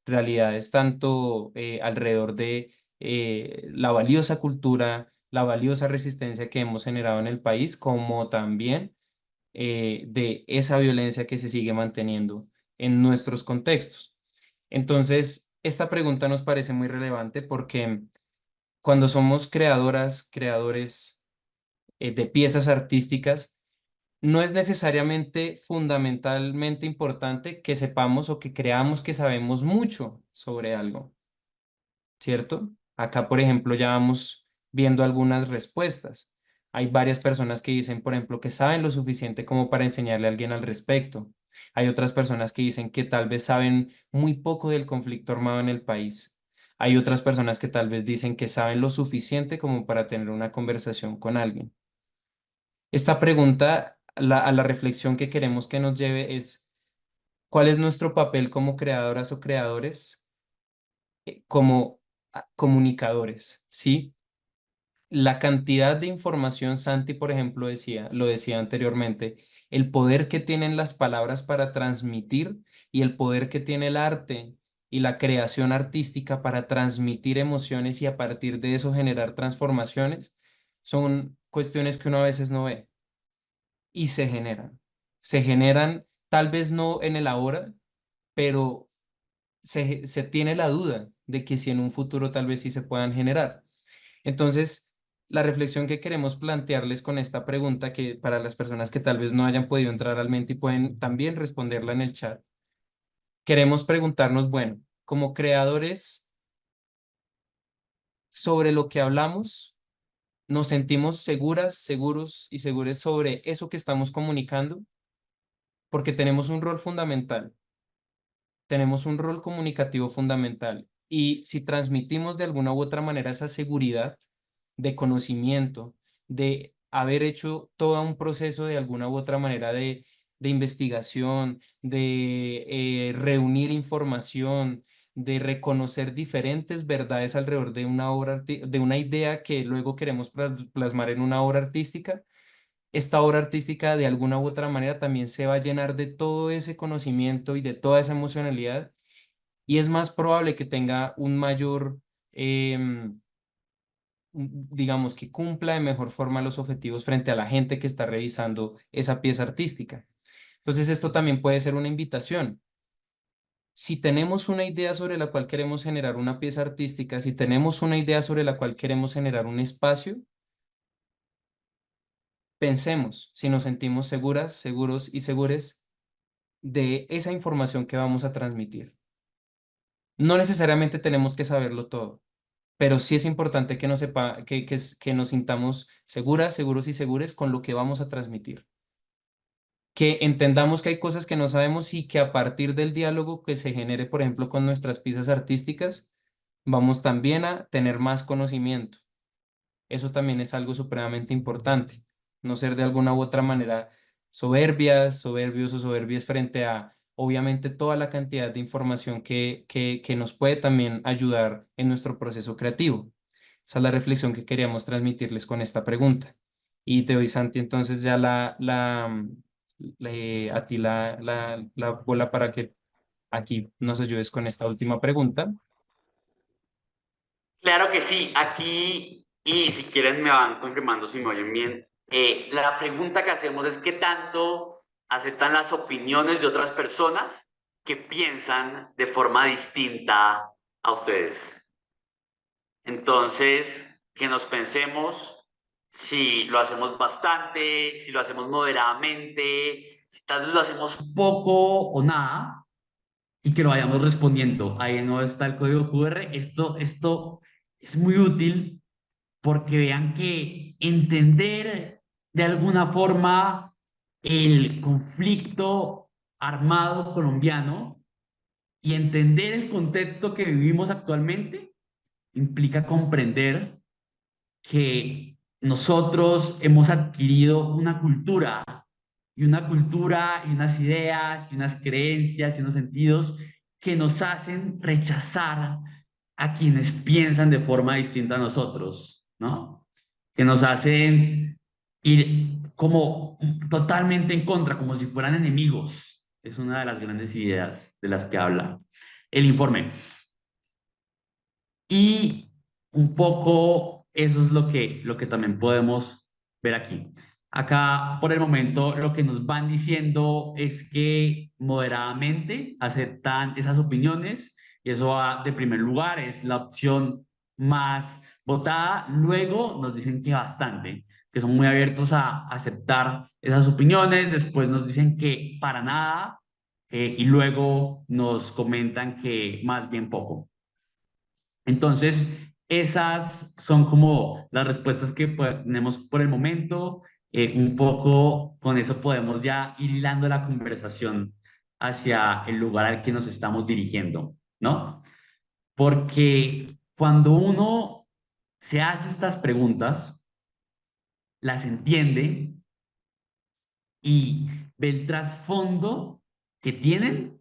realidades tanto alrededor de la valiosa cultura, la valiosa resistencia que hemos generado en el país, como también de esa violencia que se sigue manteniendo en nuestros contextos. Entonces, esta pregunta nos parece muy relevante porque cuando somos creadoras, creadores de piezas artísticas, no es necesariamente fundamentalmente importante que sepamos o que creamos que sabemos mucho sobre algo, ¿cierto? Acá, por ejemplo, ya vamos viendo algunas respuestas. Hay varias personas que dicen, por ejemplo, que saben lo suficiente como para enseñarle a alguien al respecto. Hay otras personas que dicen que tal vez saben muy poco del conflicto armado en el país. Hay otras personas que tal vez dicen que saben lo suficiente como para tener una conversación con alguien. Esta pregunta, a la reflexión que queremos que nos lleve es, ¿cuál es nuestro papel como creadoras o creadores, como comunicadores? ¿Sí? La cantidad de información, Santi, por ejemplo, lo decía anteriormente, el poder que tienen las palabras para transmitir y el poder que tiene el arte y la creación artística para transmitir emociones y a partir de eso generar transformaciones, son cuestiones que uno a veces no ve y se generan. Se generan tal vez no en el ahora, pero se tiene la duda de que si en un futuro tal vez sí se puedan generar. Entonces, la reflexión que queremos plantearles con esta pregunta, que para las personas que tal vez no hayan podido entrar al mente y pueden también responderla en el chat, queremos preguntarnos, bueno, como creadores, sobre lo que hablamos, ¿nos sentimos seguras, seguros y seguras sobre eso que estamos comunicando? Porque tenemos un rol fundamental, tenemos un rol comunicativo fundamental. Y si transmitimos de alguna u otra manera esa seguridad de conocimiento, de haber hecho todo un proceso de alguna u otra manera de investigación, de reunir información, de reconocer diferentes verdades alrededor de una obra, de una idea que luego queremos plasmar en una obra artística, esta obra artística de alguna u otra manera también se va a llenar de todo ese conocimiento y de toda esa emocionalidad y es más probable que tenga un mayor, digamos, que cumpla de mejor forma los objetivos frente a la gente que está revisando esa pieza artística. Entonces, esto también puede ser una invitación. Si tenemos una idea sobre la cual queremos generar una pieza artística, si tenemos una idea sobre la cual queremos generar un espacio, pensemos si nos sentimos seguras, seguros y segures de esa información que vamos a transmitir. No necesariamente tenemos que saberlo todo, pero sí es importante que nos que nos sintamos seguras, seguros y segures con lo que vamos a transmitir. Que entendamos que hay cosas que no sabemos y que a partir del diálogo que se genere, por ejemplo, con nuestras piezas artísticas, vamos también a tener más conocimiento. Eso también es algo supremamente importante. No ser de alguna u otra manera soberbias, soberbios o soberbias frente a, obviamente, toda la cantidad de información que nos puede también ayudar en nuestro proceso creativo. Esa es la reflexión que queríamos transmitirles con esta pregunta. Y te doy, Santi, entonces ya a ti la bola para que aquí nos ayudes con esta última pregunta. Claro que sí, aquí, y si quieren me van confirmando si me oyen bien. La pregunta que hacemos es: ¿qué tanto aceptan las opiniones de otras personas que piensan de forma distinta a ustedes. Entonces, que nos pensemos si lo hacemos bastante, si lo hacemos moderadamente, si tal vez lo hacemos poco o nada, y que lo vayamos respondiendo. Ahí no está el código QR. Esto es muy útil porque vean que entender de alguna forma el conflicto armado colombiano y entender el contexto que vivimos actualmente implica comprender que nosotros hemos adquirido una cultura y unas ideas y unas creencias y unos sentidos que nos hacen rechazar a quienes piensan de forma distinta a nosotros, ¿no? Que nos hacen ir como totalmente en contra, como si fueran enemigos. Es una de las grandes ideas de las que habla el informe. Y un poco eso es lo que también podemos ver aquí. Acá, por el momento, lo que nos van diciendo es que moderadamente aceptan esas opiniones y eso va de primer lugar, es la opción más votada. Luego nos dicen que bastante, que son muy abiertos a aceptar esas opiniones. Después nos dicen que para nada y luego nos comentan que más bien poco. Entonces, esas son como las respuestas que tenemos por el momento. Un poco con eso podemos ya ir hilando la conversación hacia el lugar al que nos estamos dirigiendo, ¿no? Porque cuando uno se hace estas preguntas, las entiende y ve el trasfondo que tienen,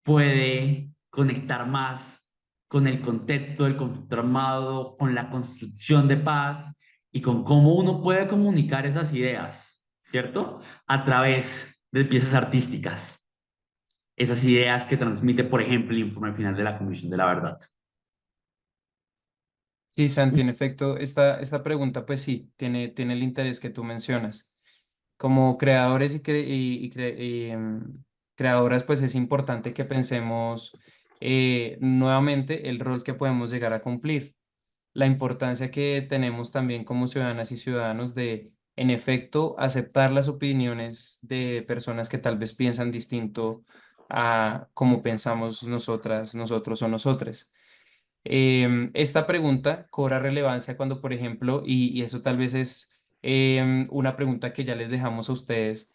puede conectar más con el contexto del conflicto armado, con la construcción de paz y con cómo uno puede comunicar esas ideas, ¿cierto? A través de piezas artísticas. Esas ideas que transmite, por ejemplo, el informe final de la Comisión de la Verdad. Sí, Santi, en efecto, esta pregunta pues sí, tiene el interés que tú mencionas. Como creadores creadoras, pues es importante que pensemos nuevamente el rol que podemos llegar a cumplir, la importancia que tenemos también como ciudadanas y ciudadanos de, en efecto, aceptar las opiniones de personas que tal vez piensan distinto a como pensamos nosotras, nosotros o nosotres. Esta pregunta cobra relevancia cuando, por ejemplo, y eso tal vez es una pregunta que ya les dejamos a ustedes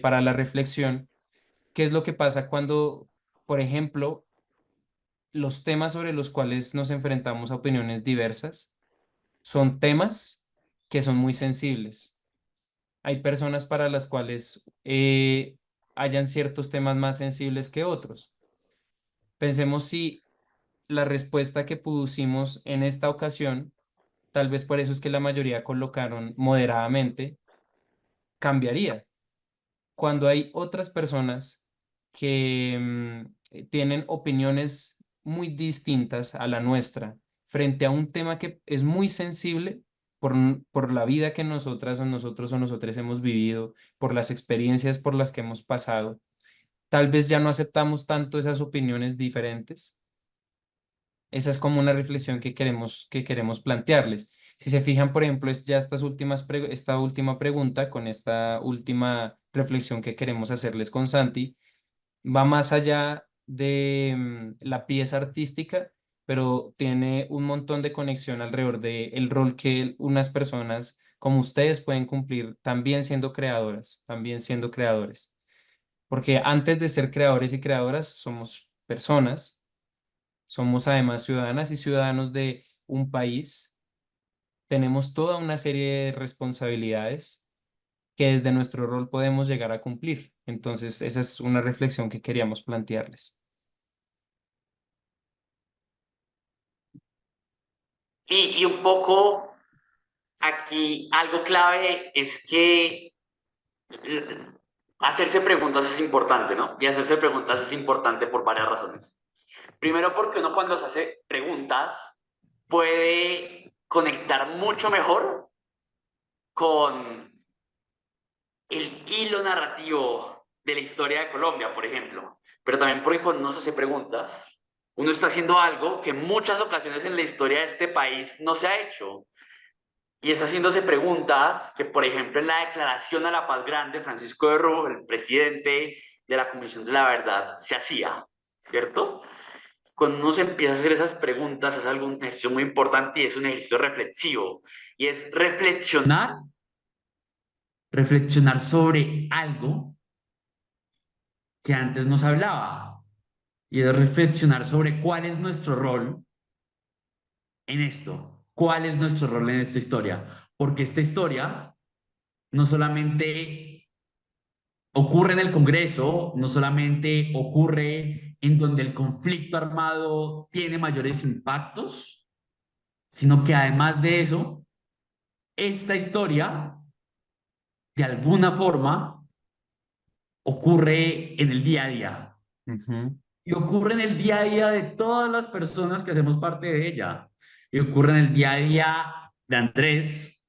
para la reflexión, ¿qué es lo que pasa cuando, por ejemplo, los temas sobre los cuales nos enfrentamos a opiniones diversas son temas que son muy sensibles? Hay personas para las cuales hayan ciertos temas más sensibles que otros. Pensemos si la respuesta que pusimos en esta ocasión, tal vez por eso es que la mayoría colocaron moderadamente, cambiaría. Cuando hay otras personas que tienen opiniones muy distintas a la nuestra frente a un tema que es muy sensible por la vida que nosotras o nosotros o nosotros hemos vivido, por las experiencias por las que hemos pasado, tal vez ya no aceptamos tanto esas opiniones diferentes. Esa es como una reflexión que queremos plantearles. Si se fijan, por ejemplo, es ya esta última pregunta con esta última reflexión que queremos hacerles con Santi, va más allá de la pieza artística, pero tiene un montón de conexión alrededor de el rol que unas personas como ustedes pueden cumplir también siendo creadoras, también siendo creadores. Porque antes de ser creadores y creadoras, somos personas, somos además ciudadanas y ciudadanos de un país. Tenemos toda una serie de responsabilidades que desde nuestro rol podemos llegar a cumplir. Entonces, esa es una reflexión que queríamos plantearles. Y un poco aquí algo clave es que hacerse preguntas es importante, ¿no? Y hacerse preguntas es importante por varias razones. Primero porque uno cuando se hace preguntas puede conectar mucho mejor con el hilo narrativo de la historia de Colombia, por ejemplo. pero también porque cuando uno se hace preguntas, uno está haciendo algo que en muchas ocasiones en la historia de este país no se ha hecho. Y es haciéndose preguntas que, por ejemplo, en la Declaración a la Paz Grande, Francisco de Rú, el presidente de la Comisión de la Verdad, se hacía, ¿cierto? Cuando uno se empieza a hacer esas preguntas, es algo, un ejercicio muy importante y es un ejercicio reflexivo. Y es reflexionar sobre algo que antes nos hablaba. Y es reflexionar sobre cuál es nuestro rol en esto, cuál es nuestro rol en esta historia. Porque esta historia no solamente ocurre en el Congreso, no solamente ocurre en donde el conflicto armado tiene mayores impactos, sino que además de eso, esta historia, de alguna forma, ocurre en el día a día. Ujú. Y ocurre en el día a día de todas las personas que hacemos parte de ella. Y ocurre en el día a día de Andrés,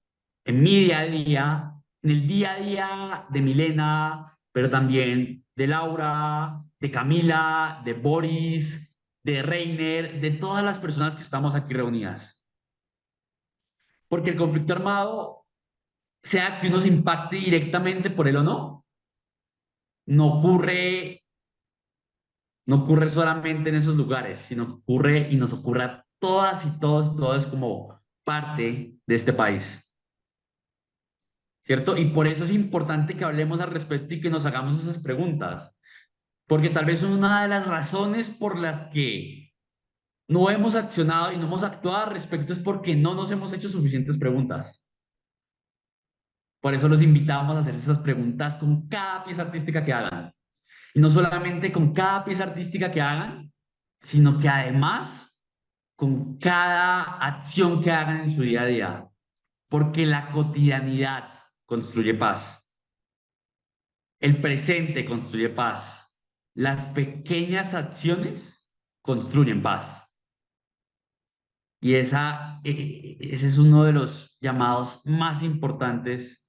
en mi día a día, en el día a día de Milena, pero también de Laura, de Camila, de Boris, de Reiner, de todas las personas que estamos aquí reunidas. Porque el conflicto armado, sea que nos impacte directamente por él o no ocurre, no ocurre solamente en esos lugares, sino que ocurre y nos ocurre a todas y todos como parte de este país, ¿cierto? Y por eso es importante que hablemos al respecto y que nos hagamos esas preguntas, porque tal vez una de las razones por las que no hemos accionado y no hemos actuado al respecto es porque no nos hemos hecho suficientes preguntas. Por eso los invitamos a hacer esas preguntas con cada pieza artística que hagan. Y no solamente con cada pieza artística que hagan, sino que además con cada acción que hagan en su día a día, porque la cotidianidad construye paz, el presente construye paz, las pequeñas acciones construyen paz. Y ese es uno de los llamados más importantes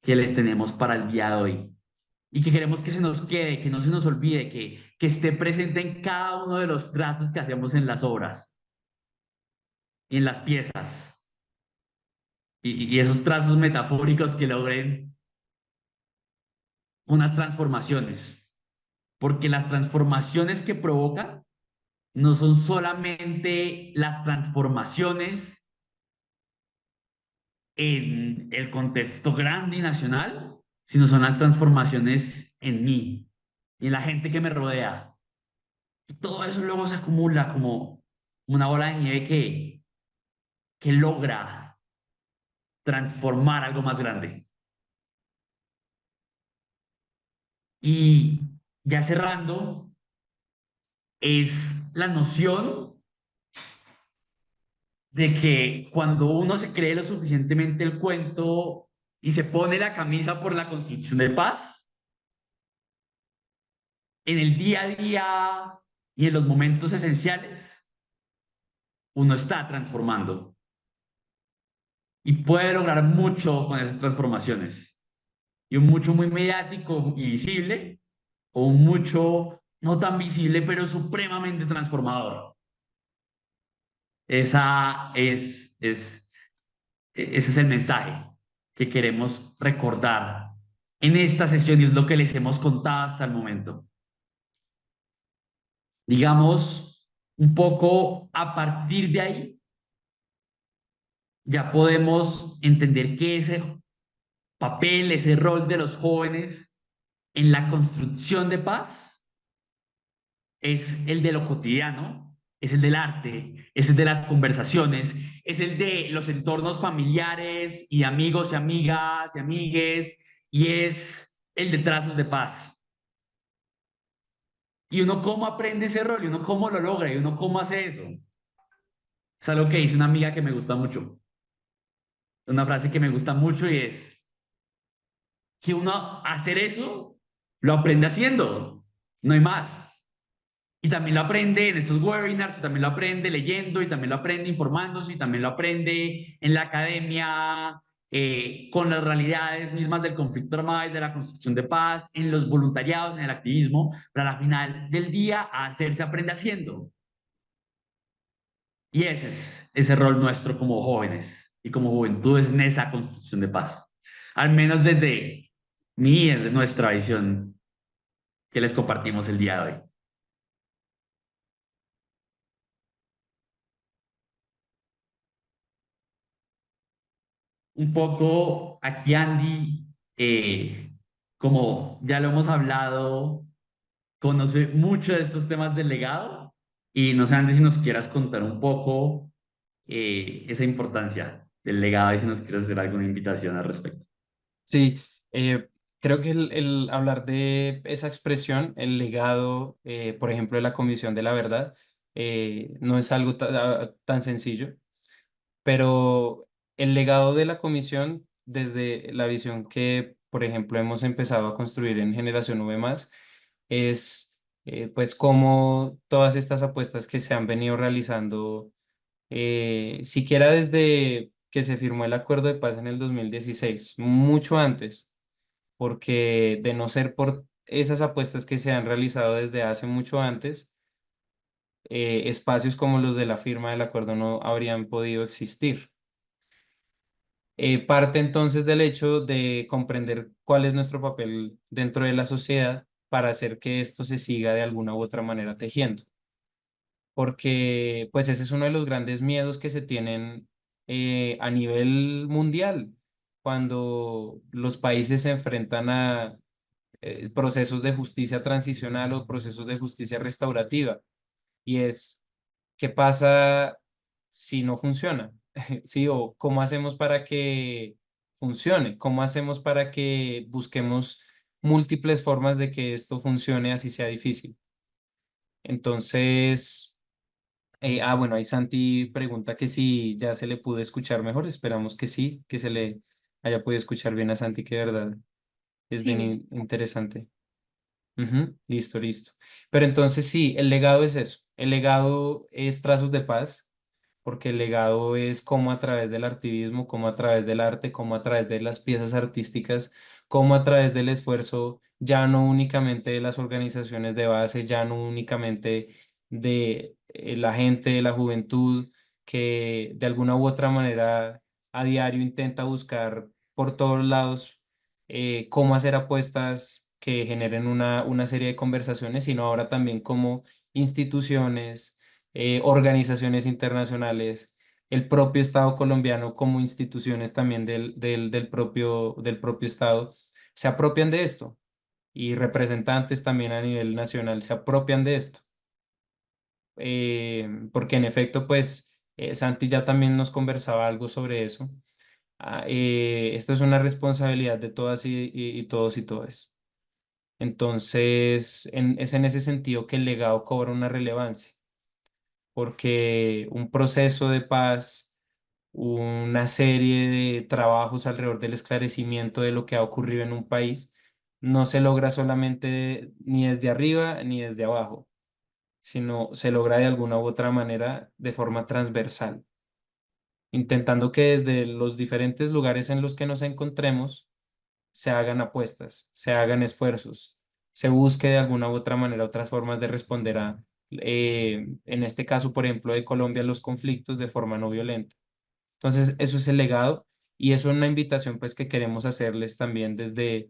que les tenemos para el día de hoy. Y que queremos que se nos quede, que no se nos olvide, que esté presente en cada uno de los trazos que hacemos en las obras y en las piezas. Y esos trazos metafóricos que logren unas transformaciones. Porque las transformaciones que provocan no son solamente las transformaciones en el contexto grande y nacional, sino son las transformaciones en mí y en la gente que me rodea. Y todo eso luego se acumula como una bola de nieve que logra transformar algo más grande. Y ya cerrando, es la noción de que cuando uno se cree lo suficientemente el cuento y se pone la camisa por la construcción de paz, en el día a día y en los momentos esenciales, uno está transformando y puede lograr mucho con esas transformaciones. Y un mucho muy mediático y visible, o un mucho no tan visible, pero supremamente transformador. Ese es el mensaje que queremos recordar en esta sesión y es lo que les hemos contado hasta el momento. Digamos, un poco a partir de ahí, ya podemos entender que ese papel, ese rol de los jóvenes en la construcción de paz es el de lo cotidiano, es el del arte, es el de las conversaciones, es el de los entornos familiares y amigos y amigas y amigues, y es el de trazos de paz. Y uno cómo aprende ese rol, y uno cómo lo logra, y uno cómo hace eso. Es algo que dice una amiga que me gusta mucho. Una frase que me gusta mucho y es que uno hacer eso lo aprende haciendo, no hay más. Y también lo aprende en estos webinars, y también lo aprende leyendo, y también lo aprende informándose, y también lo aprende en la academia, con las realidades mismas del conflicto armado y de la construcción de paz, en los voluntariados, en el activismo, para al final del día hacerse aprende haciendo. Y ese es ese rol nuestro como jóvenes y como juventudes en esa construcción de paz. Al menos desde desde nuestra visión que les compartimos el día de hoy. Un poco aquí, Andy, como ya lo hemos hablado, conoce mucho de estos temas del legado y no sé, Andy, si nos quieras contar un poco esa importancia del legado y si nos quieres hacer alguna invitación al respecto. Sí, creo que el hablar de esa expresión, el legado, por ejemplo, de la Comisión de la Verdad, no es algo tan sencillo, pero el legado de la Comisión, desde la visión que, por ejemplo, hemos empezado a construir en Generación V+, es pues cómo todas estas apuestas que se han venido realizando, siquiera desde que se firmó el acuerdo de paz en el 2016, mucho antes, porque de no ser por esas apuestas que se han realizado desde hace mucho antes, espacios como los de la firma del acuerdo no habrían podido existir. Parte entonces del hecho de comprender cuál es nuestro papel dentro de la sociedad para hacer que esto se siga de alguna u otra manera tejiendo. Porque pues ese es uno de los grandes miedos que se tienen a nivel mundial cuando los países se enfrentan a procesos de justicia transicional o procesos de justicia restaurativa. Y es, ¿qué pasa si no funciona? ¿Sí? O ¿cómo hacemos para que funcione? ¿Cómo hacemos para que busquemos múltiples formas de que esto funcione así sea difícil? Entonces, bueno, ahí Santi pregunta que si ya se le pudo escuchar mejor. Esperamos que sí, que se le haya podido escuchar bien a Santi, que de verdad es bien Sí, interesante. Ujú, listo, listo. Pero entonces sí, el legado es eso. El legado es trazos de paz, porque el legado es cómo a través del activismo, cómo a través del arte, cómo a través de las piezas artísticas, cómo a través del esfuerzo, ya no únicamente de las organizaciones de base, ya no únicamente de la gente, de la juventud, que de alguna u otra manera a diario intenta buscar por todos lados cómo hacer apuestas que generen una serie de conversaciones, sino ahora también como instituciones, organizaciones internacionales, el propio Estado colombiano como instituciones también del propio Estado, se apropian de esto y representantes también a nivel nacional se apropian de esto. Porque en efecto, pues Santi ya también nos conversaba algo sobre eso. Esto es una responsabilidad de todas y todos y todas. Entonces, es en ese sentido que el legado cobra una relevancia, porque un proceso de paz, una serie de trabajos alrededor del esclarecimiento de lo que ha ocurrido en un país, no se logra solamente ni desde arriba ni desde abajo, sino se logra de alguna u otra manera de forma transversal, intentando que desde los diferentes lugares en los que nos encontremos se hagan apuestas, se hagan esfuerzos, se busque de alguna u otra manera otras formas de responder a, en este caso, por ejemplo, de Colombia, los conflictos de forma no violenta. Entonces, eso es el legado y eso es una invitación pues que queremos hacerles también desde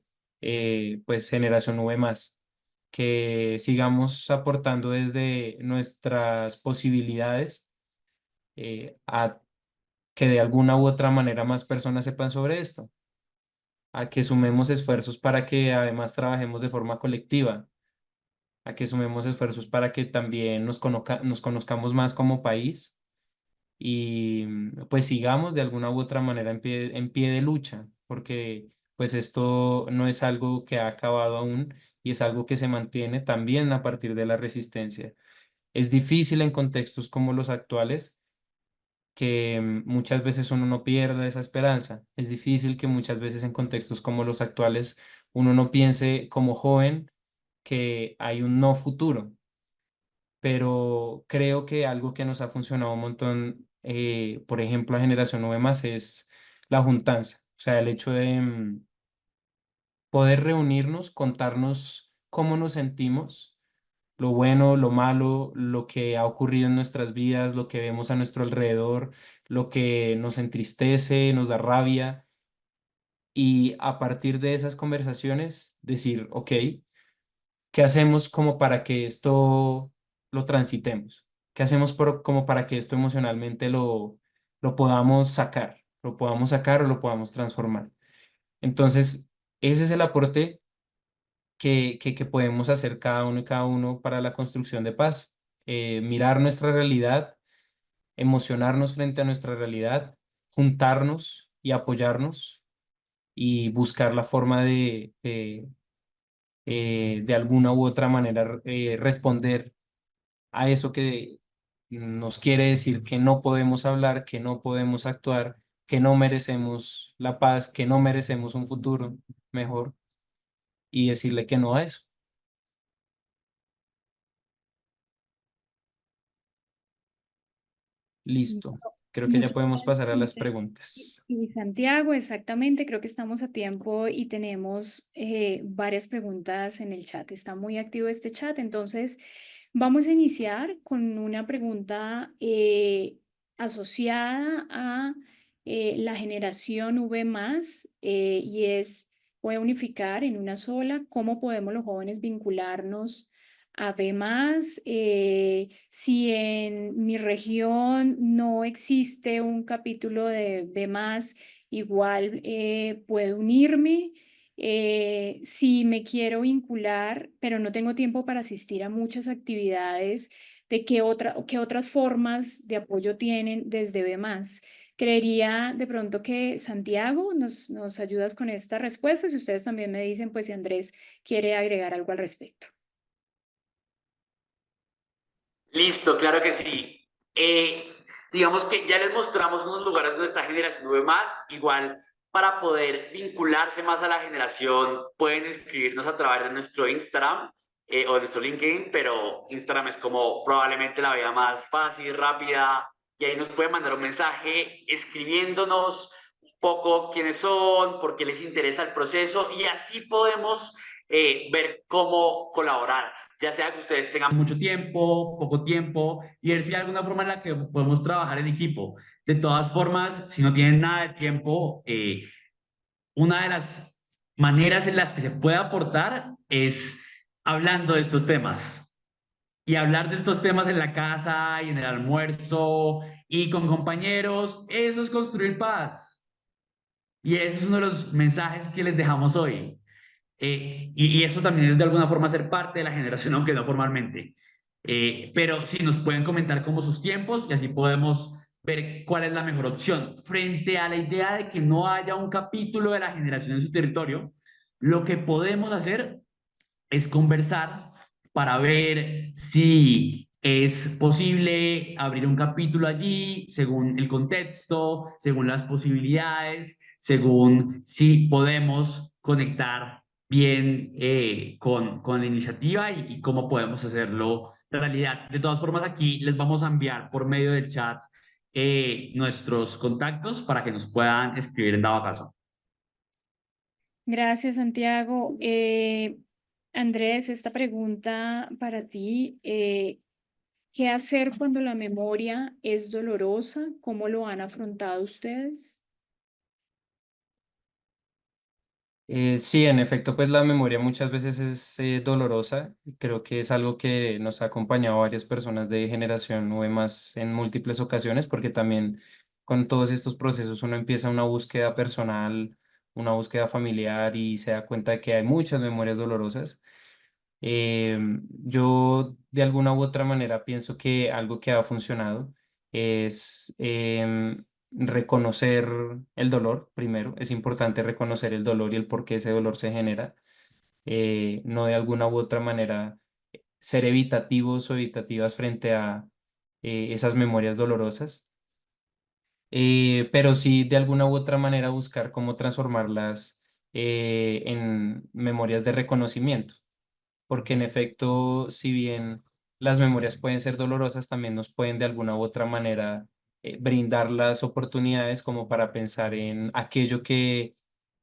pues Generación V+, que sigamos aportando desde nuestras posibilidades a que de alguna u otra manera más personas sepan sobre esto, a que sumemos esfuerzos para que además trabajemos de forma colectiva, a que sumemos esfuerzos para que también nos conozcamos más como país y pues sigamos de alguna u otra manera en pie de lucha, porque pues esto no es algo que ha acabado aún y es algo que se mantiene también a partir de la resistencia. Es difícil en contextos como los actuales que muchas veces uno no pierda esa esperanza. Es difícil que muchas veces en contextos como los actuales uno no piense como joven que hay un no futuro, pero creo que algo que nos ha funcionado un montón, por ejemplo, a Generación V+, es la juntanza. O sea, el hecho de poder reunirnos, contarnos cómo nos sentimos, lo bueno, lo malo, lo que ha ocurrido en nuestras vidas, lo que vemos a nuestro alrededor, lo que nos entristece, nos da rabia, y a partir de esas conversaciones decir, ok, ¿qué hacemos como para que esto lo transitemos? ¿Qué hacemos como para que esto emocionalmente lo podamos sacar? Lo podamos sacar o lo podamos transformar. Entonces, ese es el aporte que podemos hacer cada uno y cada uno para la construcción de paz. Mirar nuestra realidad, emocionarnos frente a nuestra realidad, juntarnos y apoyarnos y buscar la forma de alguna u otra manera responder a eso que nos quiere decir que no podemos hablar, que no podemos actuar, que no merecemos la paz, que no merecemos un futuro mejor, y decirle que no a eso. Listo. Creo que ya Muchas podemos gracias, pasar a las Andrés. preguntas. Y Santiago, exactamente, creo que estamos a tiempo y tenemos varias preguntas en el chat. Está muy activo este chat, entonces vamos a iniciar con una pregunta asociada a la generación V+, y es, voy a unificar en una sola, ¿cómo podemos los jóvenes vincularnos a V+? Si en mi región no existe un capítulo de V+, igual puedo unirme. Si me quiero vincular, pero no tengo tiempo para asistir a muchas actividades, ¿de qué otras formas de apoyo tienen desde V+? Creería de pronto que Santiago nos ayudas con esta respuesta. Si ustedes también me dicen, pues si Andrés quiere agregar algo al respecto. Listo, claro que sí. Digamos que ya les mostramos unos lugares donde esta generación V más, igual para poder vincularse más a la generación, pueden escribirnos a través de nuestro Instagram o de nuestro LinkedIn, pero Instagram es como probablemente la vía más fácil, rápida, y ahí nos pueden mandar un mensaje escribiéndonos un poco quiénes son, por qué les interesa el proceso, y así podemos ver cómo colaborar, ya sea que ustedes tengan Mucho tiempo, poco tiempo, y ver si hay alguna forma en la que podemos trabajar en equipo. De todas formas, si no tienen nada de tiempo, una de las maneras en las que se puede aportar es hablando de estos temas. Y hablar de estos temas en la casa y en el almuerzo y con compañeros, eso es construir paz. Y ese es uno de los mensajes que les dejamos hoy. Y eso también es de alguna forma ser parte de la generación, aunque no formalmente. Pero sí, nos pueden comentar como sus tiempos y así podemos ver cuál es la mejor opción. Frente a la idea de que no haya un capítulo de la generación en su territorio, lo que podemos hacer es conversar para ver si es posible abrir un capítulo allí según el contexto, según las posibilidades, según si podemos conectar bien con la iniciativa y cómo podemos hacerlo realidad. De todas formas, aquí les vamos a enviar por medio del chat nuestros contactos para que nos puedan escribir en dado caso. Gracias, Santiago. Andrés, esta pregunta para ti, ¿qué hacer cuando la memoria es dolorosa? ¿Cómo lo han afrontado ustedes? Sí, en efecto, pues la memoria muchas veces es dolorosa. Y creo que es algo que nos ha acompañado a varias personas de generación V más en múltiples ocasiones, porque también con todos estos procesos uno empieza una búsqueda personal, una búsqueda familiar y se da cuenta de que hay muchas memorias dolorosas. Yo de alguna u otra manera pienso que algo que ha funcionado es reconocer el dolor primero. Es importante reconocer el dolor y el por qué ese dolor se genera. No de alguna u otra manera ser evitativos o evitativas frente a esas memorias dolorosas, pero sí de alguna u otra manera buscar cómo transformarlas en memorias de reconocimiento, porque en efecto, si bien las memorias pueden ser dolorosas, también nos pueden de alguna u otra manera brindar las oportunidades como para pensar en aquello que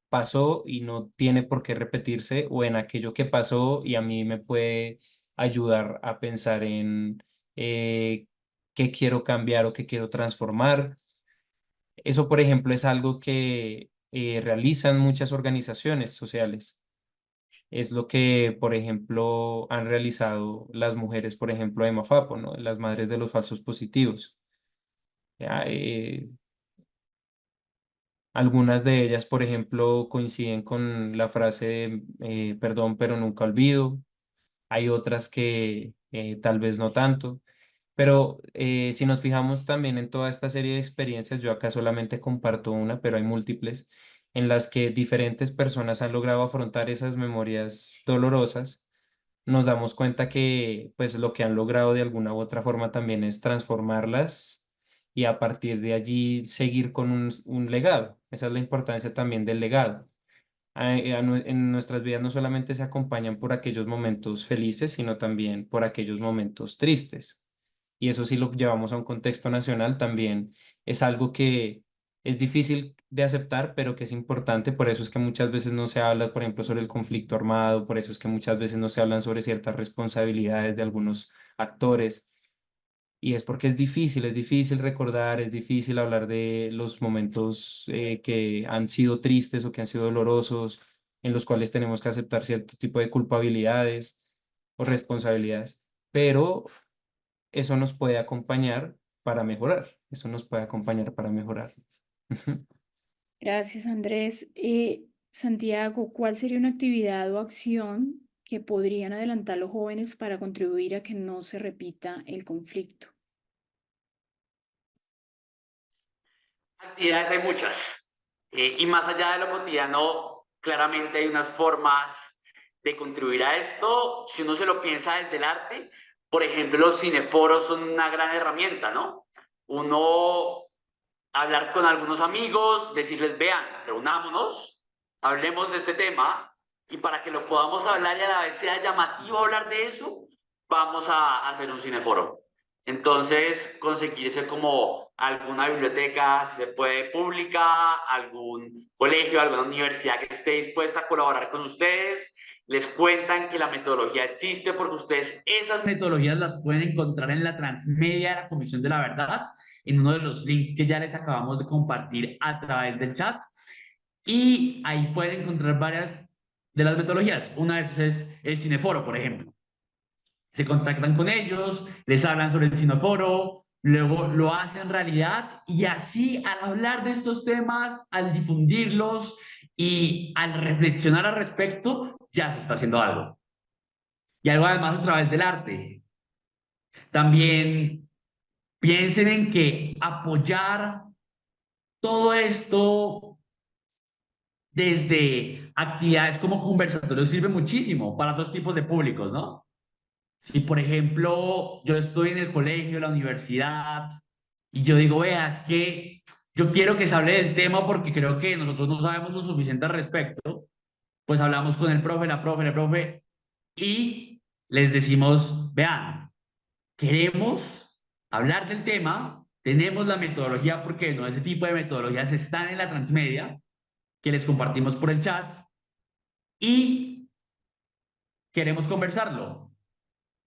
pasó y no tiene por qué repetirse, o en aquello que pasó y a mí me puede ayudar a pensar en qué quiero cambiar o qué quiero transformar. Eso, por ejemplo, es algo que realizan muchas organizaciones sociales. Es lo que, por ejemplo, han realizado las mujeres, por ejemplo, de Mafapo, ¿no? Las madres de los falsos positivos. ¿Ya? Algunas de ellas, por ejemplo, coinciden con la frase perdón, pero nunca olvido. Hay otras que tal vez no tanto. Pero si nos fijamos también en toda esta serie de experiencias, yo acá solamente comparto una, pero hay múltiples, en las que diferentes personas han logrado afrontar esas memorias dolorosas. Nos damos cuenta que pues lo que han logrado de alguna u otra forma también es transformarlas y a partir de allí seguir con un legado. Esa es la importancia también del legado. En nuestras vidas no solamente se acompañan por aquellos momentos felices, sino también por aquellos momentos tristes. Y eso sí lo llevamos a un contexto nacional, también es algo que es difícil de aceptar, pero que es importante. Por eso es que muchas veces no se habla, por ejemplo, sobre el conflicto armado, por eso es que muchas veces no se hablan sobre ciertas responsabilidades de algunos actores. Y es porque es difícil recordar, es difícil hablar de los momentos que han sido tristes o que han sido dolorosos, en los cuales tenemos que aceptar cierto tipo de culpabilidades o responsabilidades. Pero eso nos puede acompañar para mejorar. Eso nos puede acompañar para mejorar. Ujú. Gracias, Andrés. Santiago, ¿cuál sería una actividad o acción que podrían adelantar los jóvenes para contribuir a que no se repita el conflicto? Actividades hay muchas. Y más allá de lo cotidiano, claramente hay unas formas de contribuir a esto. Si uno se lo piensa desde el arte, por ejemplo, los cineforos son una gran herramienta, ¿no? Uno hablar con algunos amigos, decirles, vean, reunámonos, hablemos de este tema y para que lo podamos hablar y a la vez sea llamativo hablar de eso, vamos a hacer un cineforo. Entonces, conseguirse como alguna biblioteca, si se puede, pública, algún colegio, alguna universidad que esté dispuesta a colaborar con ustedes, les cuentan que la metodología existe porque ustedes esas Metodologías las pueden encontrar en la Transmedia de la Comisión de la Verdad, en uno de los links que ya les acabamos de compartir a través del chat. Y ahí pueden encontrar varias de las metodologías. Una de esas es el cineforo, por ejemplo. Se contactan con ellos, les hablan sobre el cineforo, luego lo hacen realidad y así al hablar de estos temas, al difundirlos y al reflexionar al respecto, ya se está haciendo algo. Y algo además a través del arte. También piensen en que apoyar todo esto desde actividades como conversatorios sirve muchísimo para dos tipos de públicos, ¿no? Si, por ejemplo, yo estoy en el colegio, la universidad, y yo digo, vea, es que yo quiero que se hable del tema porque creo que nosotros no sabemos lo suficiente al respecto, pues hablamos con el profe, la profe, y les decimos, vean, queremos hablar del tema, tenemos la metodología, porque no, ese tipo de metodologías están en la Transmedia, que les compartimos por el chat, y queremos conversarlo.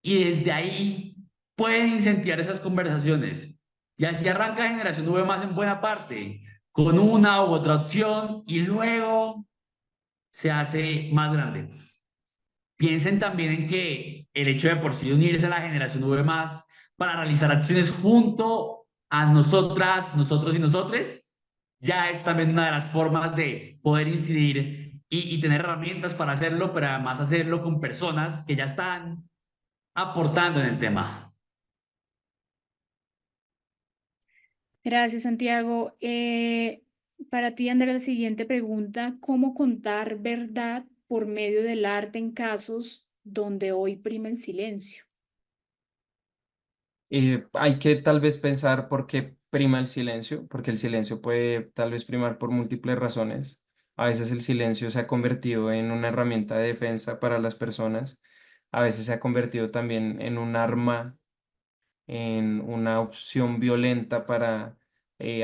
Y desde ahí pueden incentivar esas conversaciones. Y así arranca Generación V más en buena parte, con una u otra opción y luego se hace más grande. Piensen también en que el hecho de por sí unirse a la Generación V más para realizar acciones junto a nosotras, nosotros y nosotres, ya es también una de las formas de poder incidir y tener herramientas para hacerlo, pero además hacerlo con personas que ya están aportando en el tema. Gracias, Santiago. Para ti, Andrés, la siguiente pregunta, ¿cómo contar verdad por medio del arte en casos donde hoy prima el silencio? Hay que tal vez pensar por qué prima el silencio, porque el silencio puede tal vez primar por múltiples razones. A veces el silencio se ha convertido en una herramienta de defensa para las personas, a veces se ha convertido también en un arma, en una opción violenta para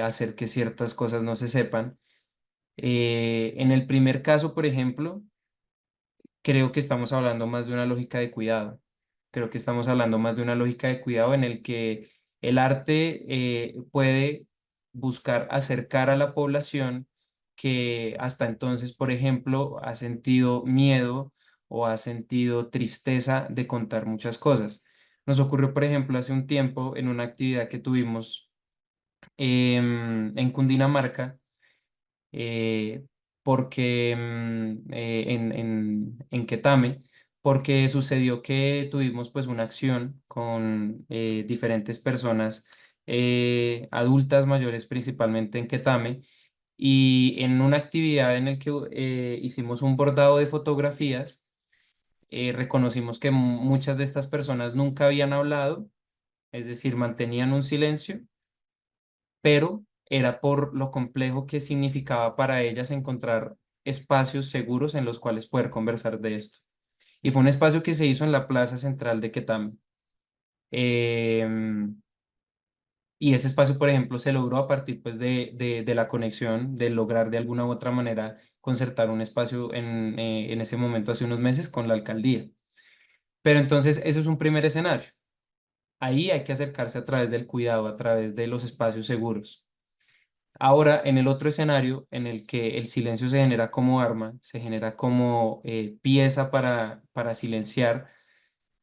hacer que ciertas cosas no se sepan. En el primer caso, por ejemplo, creo que estamos hablando más de una lógica de cuidado. Creo que estamos hablando más de una lógica de cuidado en el que el arte puede buscar acercar a la población que hasta entonces, por ejemplo, ha sentido miedo o ha sentido tristeza de contar muchas cosas. Nos ocurrió, por ejemplo, hace un tiempo en una actividad que tuvimos en Cundinamarca, eh, porque en Quetame, porque sucedió que tuvimos pues una acción con diferentes personas adultas mayores, principalmente en Quetame, y en una actividad en el que hicimos un bordado de fotografías, reconocimos que muchas de estas personas nunca habían hablado, es decir, mantenían un silencio, pero era por lo complejo que significaba para ellas encontrar espacios seguros en los cuales poder conversar de esto. Y fue un espacio que se hizo en la plaza central de Quetame. Em, y ese espacio, por ejemplo, se logró a partir pues, de la conexión, de lograr de alguna u otra manera concertar un espacio en ese momento, hace unos meses, con la alcaldía. Pero entonces, eso es un primer escenario. Ahí hay que acercarse a través del cuidado, a través de los espacios seguros. Ahora, en el otro escenario, en el que el silencio se genera como arma, se genera como pieza para silenciar,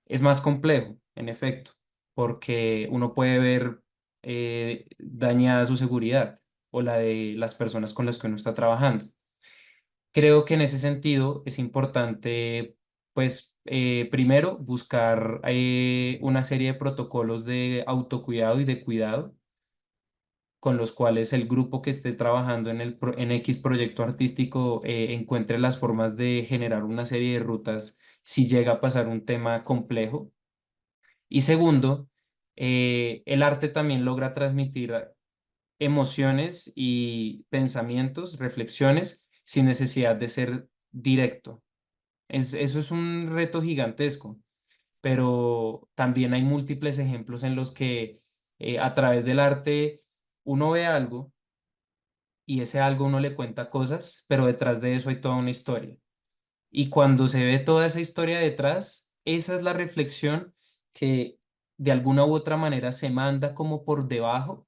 es más complejo, en efecto, porque uno puede ver dañada su seguridad o la de las personas con las que uno está trabajando. Creo que en ese sentido es importante, pues, primero, buscar una serie de protocolos de autocuidado y de cuidado con los cuales el grupo que esté trabajando en X proyecto artístico encuentre las formas de generar una serie de rutas si llega a pasar un tema complejo. Y segundo, el arte también logra transmitir emociones y pensamientos, reflexiones, sin necesidad de ser directo. Eso es un reto gigantesco, pero también hay múltiples ejemplos en los que a través del arte uno ve algo y ese algo uno le cuenta cosas, pero detrás de eso hay toda una historia. Y cuando se ve toda esa historia detrás, esa es la reflexión que de alguna u otra manera se manda como por debajo,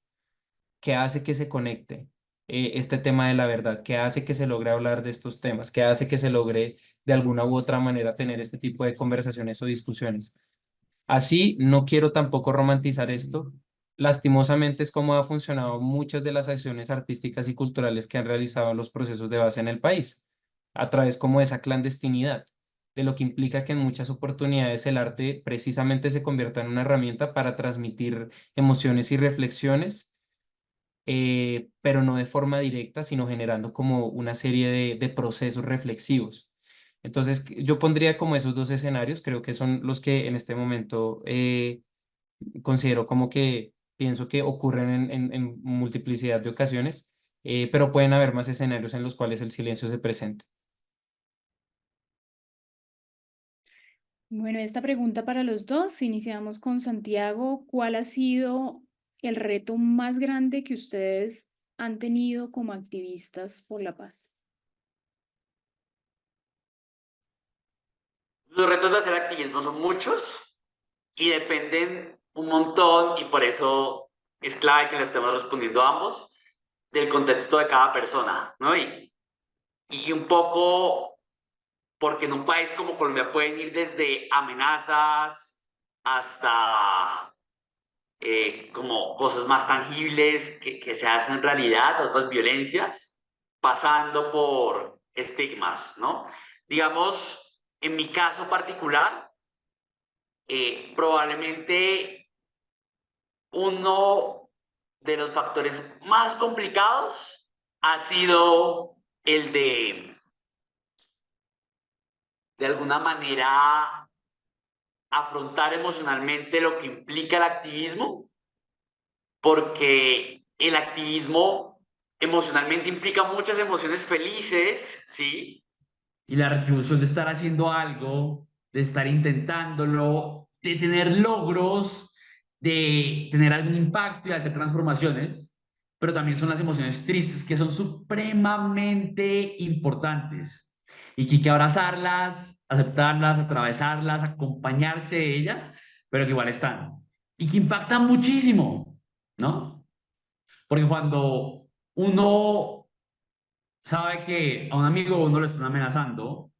que hace que se conecte este tema de la verdad, que hace que se logre hablar de estos temas, que hace que se logre de alguna u otra manera tener este tipo de conversaciones o discusiones. Así, no quiero tampoco romantizar esto. Lastimosamente es como ha funcionado muchas de las acciones artísticas y culturales que han realizado los procesos de base en el país, a través como de esa clandestinidad, de lo que implica que en muchas oportunidades el arte precisamente se convierta en una herramienta para transmitir emociones y reflexiones, pero no de forma directa, sino generando como una serie de procesos reflexivos. Entonces, yo pondría como esos dos escenarios, creo que son los que en este momento considero como que pienso que ocurren en multiplicidad de ocasiones, pero pueden haber más escenarios en los cuales el silencio se presenta. Bueno, esta pregunta para los dos. Iniciamos con Santiago. ¿Cuál ha sido el reto más grande que ustedes han tenido como activistas por la paz? Los retos de hacer activismo son muchos y dependen un montón, y por eso es clave que le estemos respondiendo a ambos, del contexto de cada persona, ¿no? Y un poco porque en un país como Colombia pueden ir desde amenazas hasta como cosas más tangibles que se hacen realidad, otras violencias, pasando por estigmas, ¿no? Digamos, en mi caso particular, probablemente uno de los factores más complicados ha sido el de alguna manera, afrontar emocionalmente lo que implica el activismo, porque el activismo emocionalmente implica muchas emociones felices, ¿sí? Y la retribución de estar haciendo algo, de estar intentándolo, de tener logros, de tener algún impacto y hacer transformaciones, pero también son las emociones tristes, que son supremamente importantes y que hay que abrazarlas, aceptarlas, atravesarlas, acompañarse de ellas, pero que igual están y que impactan muchísimo, ¿no? Porque cuando uno sabe que a un amigo uno lo están amenazando,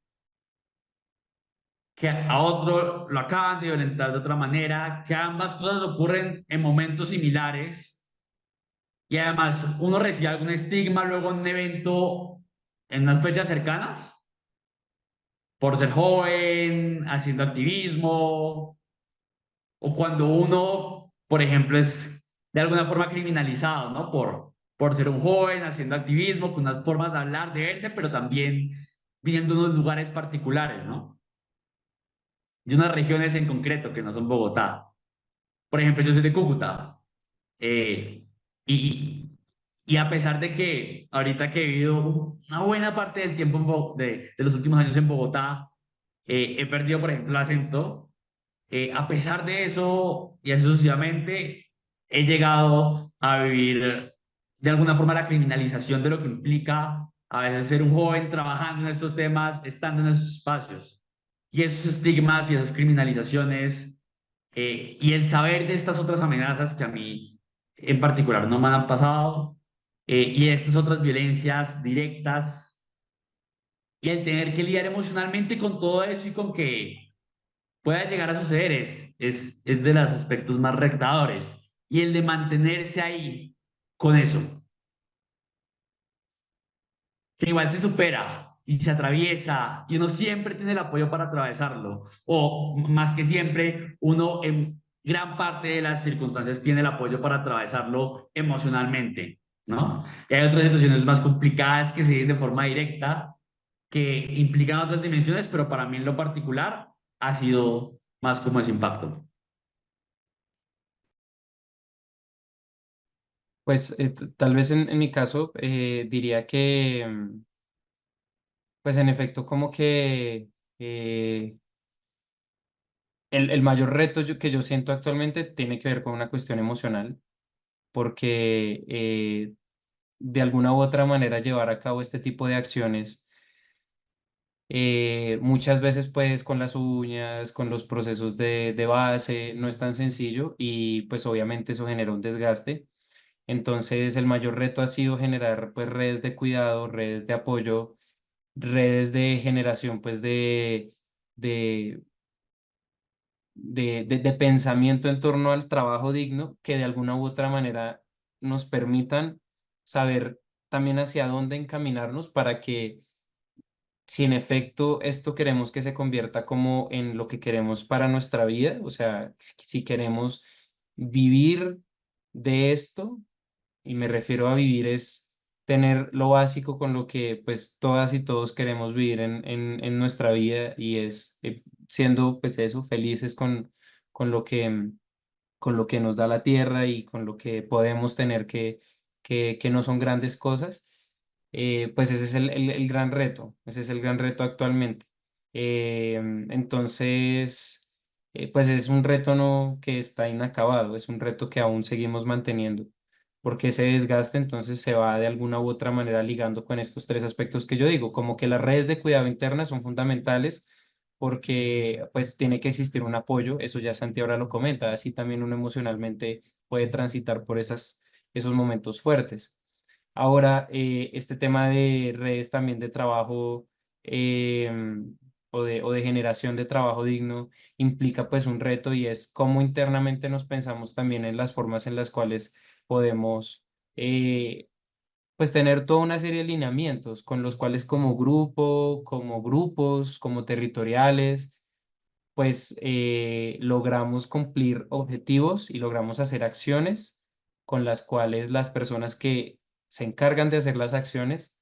que a otro lo acaban de violentar de otra manera, que ambas cosas ocurren en momentos similares y además uno recibe algún estigma luego en un evento en unas fechas cercanas por ser joven, haciendo activismo, o cuando uno, por ejemplo, es de alguna forma criminalizado, ¿no? Por ser un joven haciendo activismo, con unas formas de hablar, de verse, pero también viniendo de unos lugares particulares, ¿no? De unas regiones en concreto que no son Bogotá. Por ejemplo, yo soy de Cúcuta. eh, y, y a pesar de que ahorita que he vivido una buena parte del tiempo de los últimos años en Bogotá, he perdido, por ejemplo, el acento. A pesar de eso, y así sucesivamente, he llegado a vivir de alguna forma la criminalización de lo que implica a veces ser un joven trabajando en estos temas, estando en esos espacios. Y esos estigmas y esas criminalizaciones, y el saber de estas otras amenazas que a mí en particular no me han pasado, y estas otras violencias directas, y el tener que lidiar emocionalmente con todo eso y con que pueda llegar a suceder es de los aspectos más retadores. Y el de mantenerse ahí con eso, que igual se supera y se atraviesa y uno siempre tiene el apoyo para atravesarlo. O más que siempre, uno en gran parte de las circunstancias tiene el apoyo para atravesarlo emocionalmente, ¿no? Y hay otras situaciones más complicadas que se viven de forma directa, que implican otras dimensiones, pero para mí en lo particular ha sido más como ese impacto. Pues tal vez en mi caso diría que, pues en efecto, como que el mayor reto que yo siento actualmente tiene que ver con una cuestión emocional, porque de alguna u otra manera llevar a cabo este tipo de acciones, muchas veces pues con las uñas, con los procesos de base, no es tan sencillo y pues obviamente eso genera un desgaste. Entonces el mayor reto ha sido generar pues redes de cuidado, redes de apoyo, redes de generación pues de, de pensamiento en torno al trabajo digno que de alguna u otra manera nos permitan saber también hacia dónde encaminarnos para que si en efecto esto queremos que se convierta como en lo que queremos para nuestra vida, o sea, si queremos vivir de esto, y me refiero a vivir es tener lo básico con lo que pues todas y todos queremos vivir en nuestra vida y es siendo pues eso, felices con lo que, con lo que nos da la tierra y con lo que podemos tener que no son grandes cosas, pues ese es el gran reto, ese es el gran reto actualmente. Entonces, pues es un reto no que está inacabado, es un reto que aún seguimos manteniendo, porque ese desgaste entonces se va de alguna u otra manera ligando con estos tres aspectos que yo digo, como que las redes de cuidado internas son fundamentales porque pues tiene que existir un apoyo, eso ya Santi ahora lo comenta, así también uno emocionalmente puede transitar por esos momentos fuertes. Ahora, este tema de redes también de trabajo o de generación de trabajo digno implica pues un reto y es cómo internamente nos pensamos también en las formas en las cuales podemos pues tener toda una serie de lineamientos con los cuales como grupo, como grupos, como territoriales, pues logramos cumplir objetivos y logramos hacer acciones con las cuales las personas que se encargan de hacer las acciones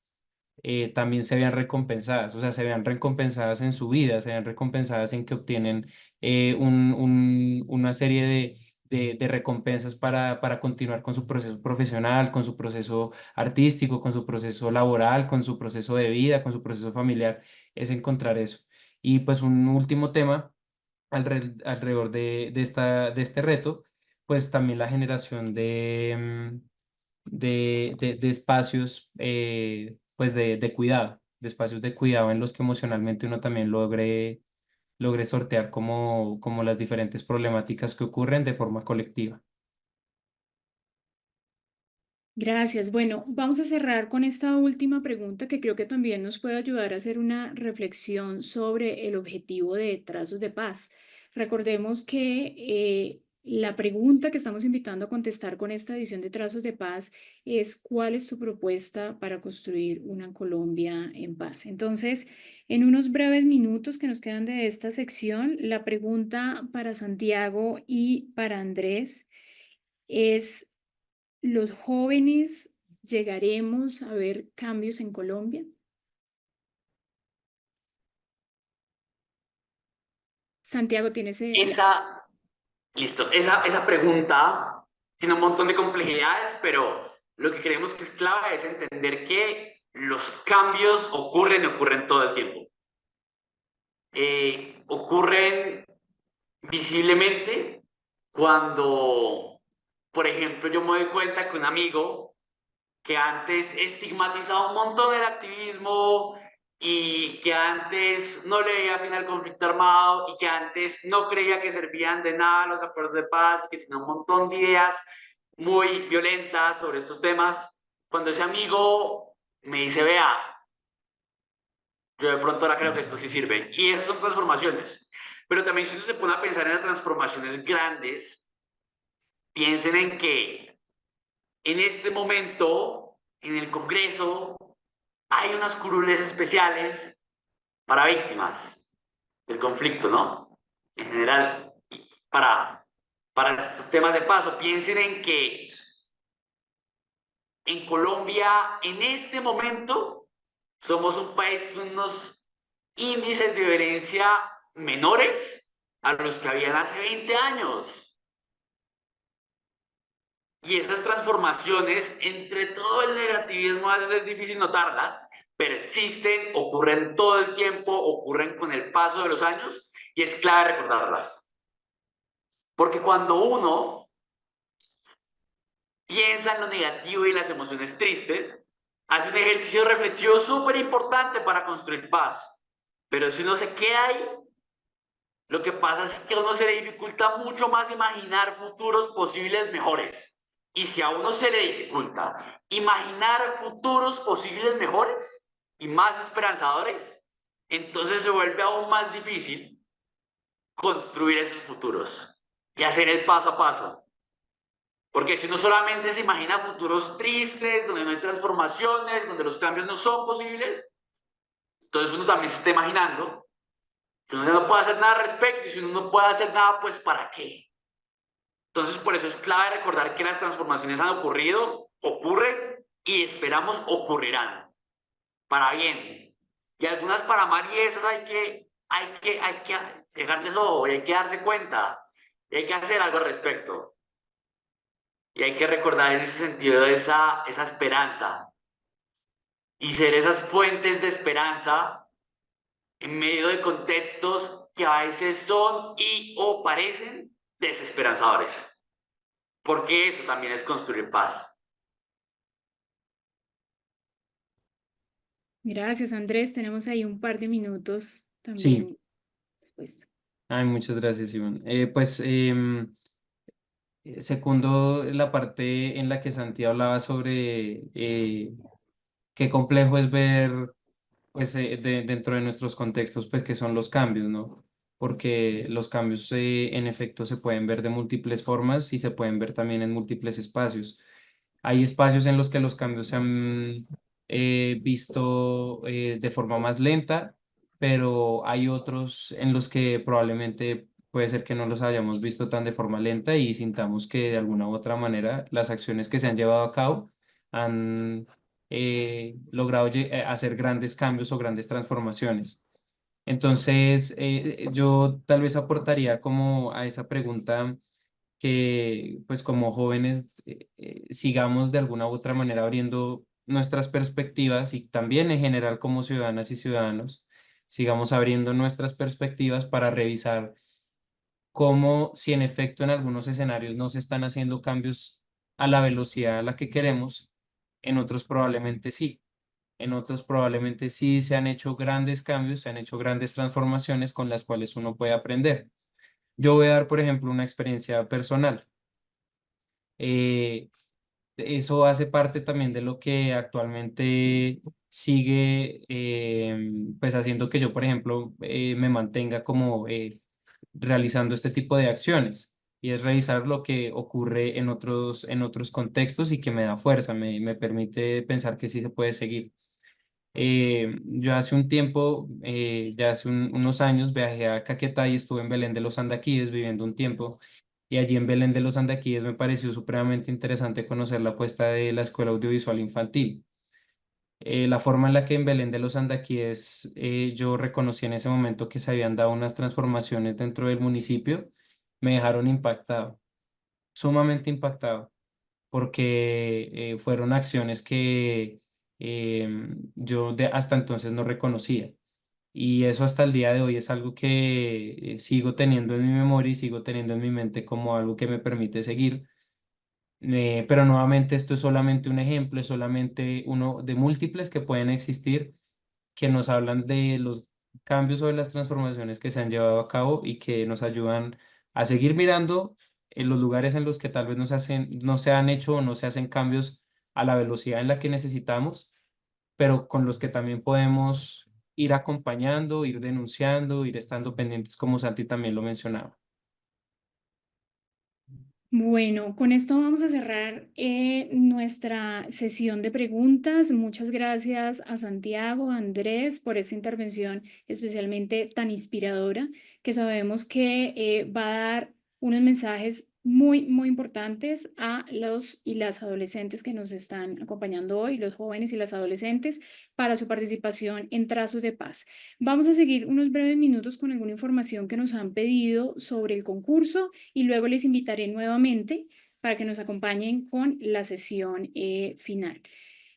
también se vean recompensadas, o sea, se vean recompensadas en su vida, se vean recompensadas en que obtienen una serie de recompensas para continuar con su proceso profesional, con su proceso artístico, con su proceso laboral, con su proceso de vida, con su proceso familiar, es encontrar eso. Y pues un último tema alrededor de este reto, pues también la generación de espacios pues de cuidado, de espacios de cuidado en los que emocionalmente uno también logre sortear como las diferentes problemáticas que ocurren de forma colectiva. Gracias. Bueno, vamos a cerrar con esta última pregunta que creo que también nos puede ayudar a hacer una reflexión sobre el objetivo de Trazos de Paz. Recordemos que la pregunta que estamos invitando a contestar con esta edición de Trazos de Paz es ¿cuál es tu propuesta para construir una Colombia en paz? Entonces, en unos breves minutos que nos quedan de esta sección, la pregunta para Santiago y para Andrés es: ¿los jóvenes llegaremos a ver cambios en Colombia? Santiago, tienes Listo, esa pregunta tiene un montón de complejidades, pero lo que creemos que es clave es entender que los cambios ocurren y ocurren todo el tiempo. Ocurren visiblemente cuando, por ejemplo, yo me doy cuenta que un amigo que antes estigmatizaba un montón el activismo y que antes no le veía fin al conflicto armado y que antes no creía que servían de nada los acuerdos de paz y que tenía un montón de ideas muy violentas sobre estos temas, cuando ese amigo me dice, vea, yo de pronto ahora creo que esto sí sirve. Y esas son transformaciones. Pero también si uno se pone a pensar en las transformaciones grandes, piensen en que en este momento, en el Congreso, hay unas curules especiales para víctimas del conflicto, ¿no? En general, para estos temas de paso, piensen en que en Colombia, en este momento, somos un país con unos índices de violencia menores a los que habían hace 20 años. Y esas transformaciones, entre todo el negativismo, a veces es difícil notarlas, pero existen, ocurren todo el tiempo, ocurren con el paso de los años y es clave recordarlas. Porque cuando uno piensa en lo negativo y las emociones tristes, hace un ejercicio reflexivo súper importante para construir paz. Pero si uno se queda ahí, lo que pasa es que a uno se le dificulta mucho más imaginar futuros posibles mejores. Y si a uno se le dificulta imaginar futuros posibles mejores y más esperanzadores, entonces se vuelve aún más difícil construir esos futuros y hacer el paso a paso. Porque si uno solamente se imagina futuros tristes, donde no hay transformaciones, donde los cambios no son posibles, entonces uno también se está imaginando que uno no puede hacer nada al respecto, y si uno no puede hacer nada, pues ¿para qué? Entonces, por eso es clave recordar que las transformaciones han ocurrido, ocurren y esperamos ocurrirán para bien. Y algunas para mal, y esas hay que dejarles ojo y hay que darse cuenta y hay que hacer algo al respecto. Y hay que recordar en ese sentido esa esperanza y ser esas fuentes de esperanza en medio de contextos que a veces son y o parecen desesperanzadores. Porque eso también es construir paz. Gracias, Andrés. Tenemos ahí un par de minutos Sí, también después. ay, muchas gracias, Iván. Segundo la parte en la que Santi hablaba sobre qué complejo es ver pues, dentro de nuestros contextos, pues, qué son los cambios, ¿no? Porque los cambios en efecto se pueden ver de múltiples formas y se pueden ver también en múltiples espacios. Hay espacios en los que los cambios se han visto de forma más lenta, pero hay otros en los que probablemente puede ser que no los hayamos visto tan de forma lenta y sintamos que de alguna u otra manera las acciones que se han llevado a cabo han logrado hacer grandes cambios o grandes transformaciones. Entonces, yo tal vez aportaría como a esa pregunta que, pues como jóvenes, sigamos de alguna u otra manera abriendo nuestras perspectivas y también en general como ciudadanas y ciudadanos, sigamos abriendo nuestras perspectivas para revisar cómo si en efecto en algunos escenarios no se están haciendo cambios a la velocidad a la que queremos, en otros probablemente sí. En otros probablemente sí se han hecho grandes cambios, se han hecho grandes transformaciones con las cuales uno puede aprender. Yo voy a dar, por ejemplo, una experiencia personal. Eh, Eso hace parte también de lo que actualmente sigue pues haciendo que yo, por ejemplo, me mantenga como realizando este tipo de acciones y es revisar lo que ocurre en otros contextos y que me da fuerza, me permite pensar que sí se puede seguir. Yo hace un tiempo, ya hace unos años, viajé a Caquetá y estuve en Belén de los Andaquíes viviendo un tiempo. Y allí en Belén de los Andaquíes me pareció supremamente interesante conocer la apuesta de la Escuela Audiovisual Infantil. La forma en la que en Belén de los Andaquíes yo reconocí en ese momento que se habían dado unas transformaciones dentro del municipio, me dejaron impactado, sumamente impactado porque fueron acciones que hasta entonces no reconocía. Y eso hasta el día de hoy es algo que sigo teniendo en mi memoria y sigo teniendo en mi mente como algo que me permite seguir. Pero nuevamente esto es solamente un ejemplo, es solamente uno de múltiples que pueden existir, que nos hablan de los cambios o de las transformaciones que se han llevado a cabo y que nos ayudan a seguir mirando en los lugares en los que tal vez no se han hecho o no se hacen cambios a la velocidad en la que necesitamos, pero con los que también podemos ir acompañando, ir denunciando, ir estando pendientes, como Santi también lo mencionaba. Bueno, con esto vamos a cerrar nuestra sesión de preguntas. Muchas gracias a Santiago, a Andrés, por esta intervención especialmente tan inspiradora, que sabemos que va a dar unos mensajes muy, muy importantes a los y las adolescentes que nos están acompañando hoy, los jóvenes y las adolescentes, para su participación en Trazos de Paz. Vamos a seguir unos breves minutos con alguna información que nos han pedido sobre el concurso y luego les invitaré nuevamente para que nos acompañen con la sesión final.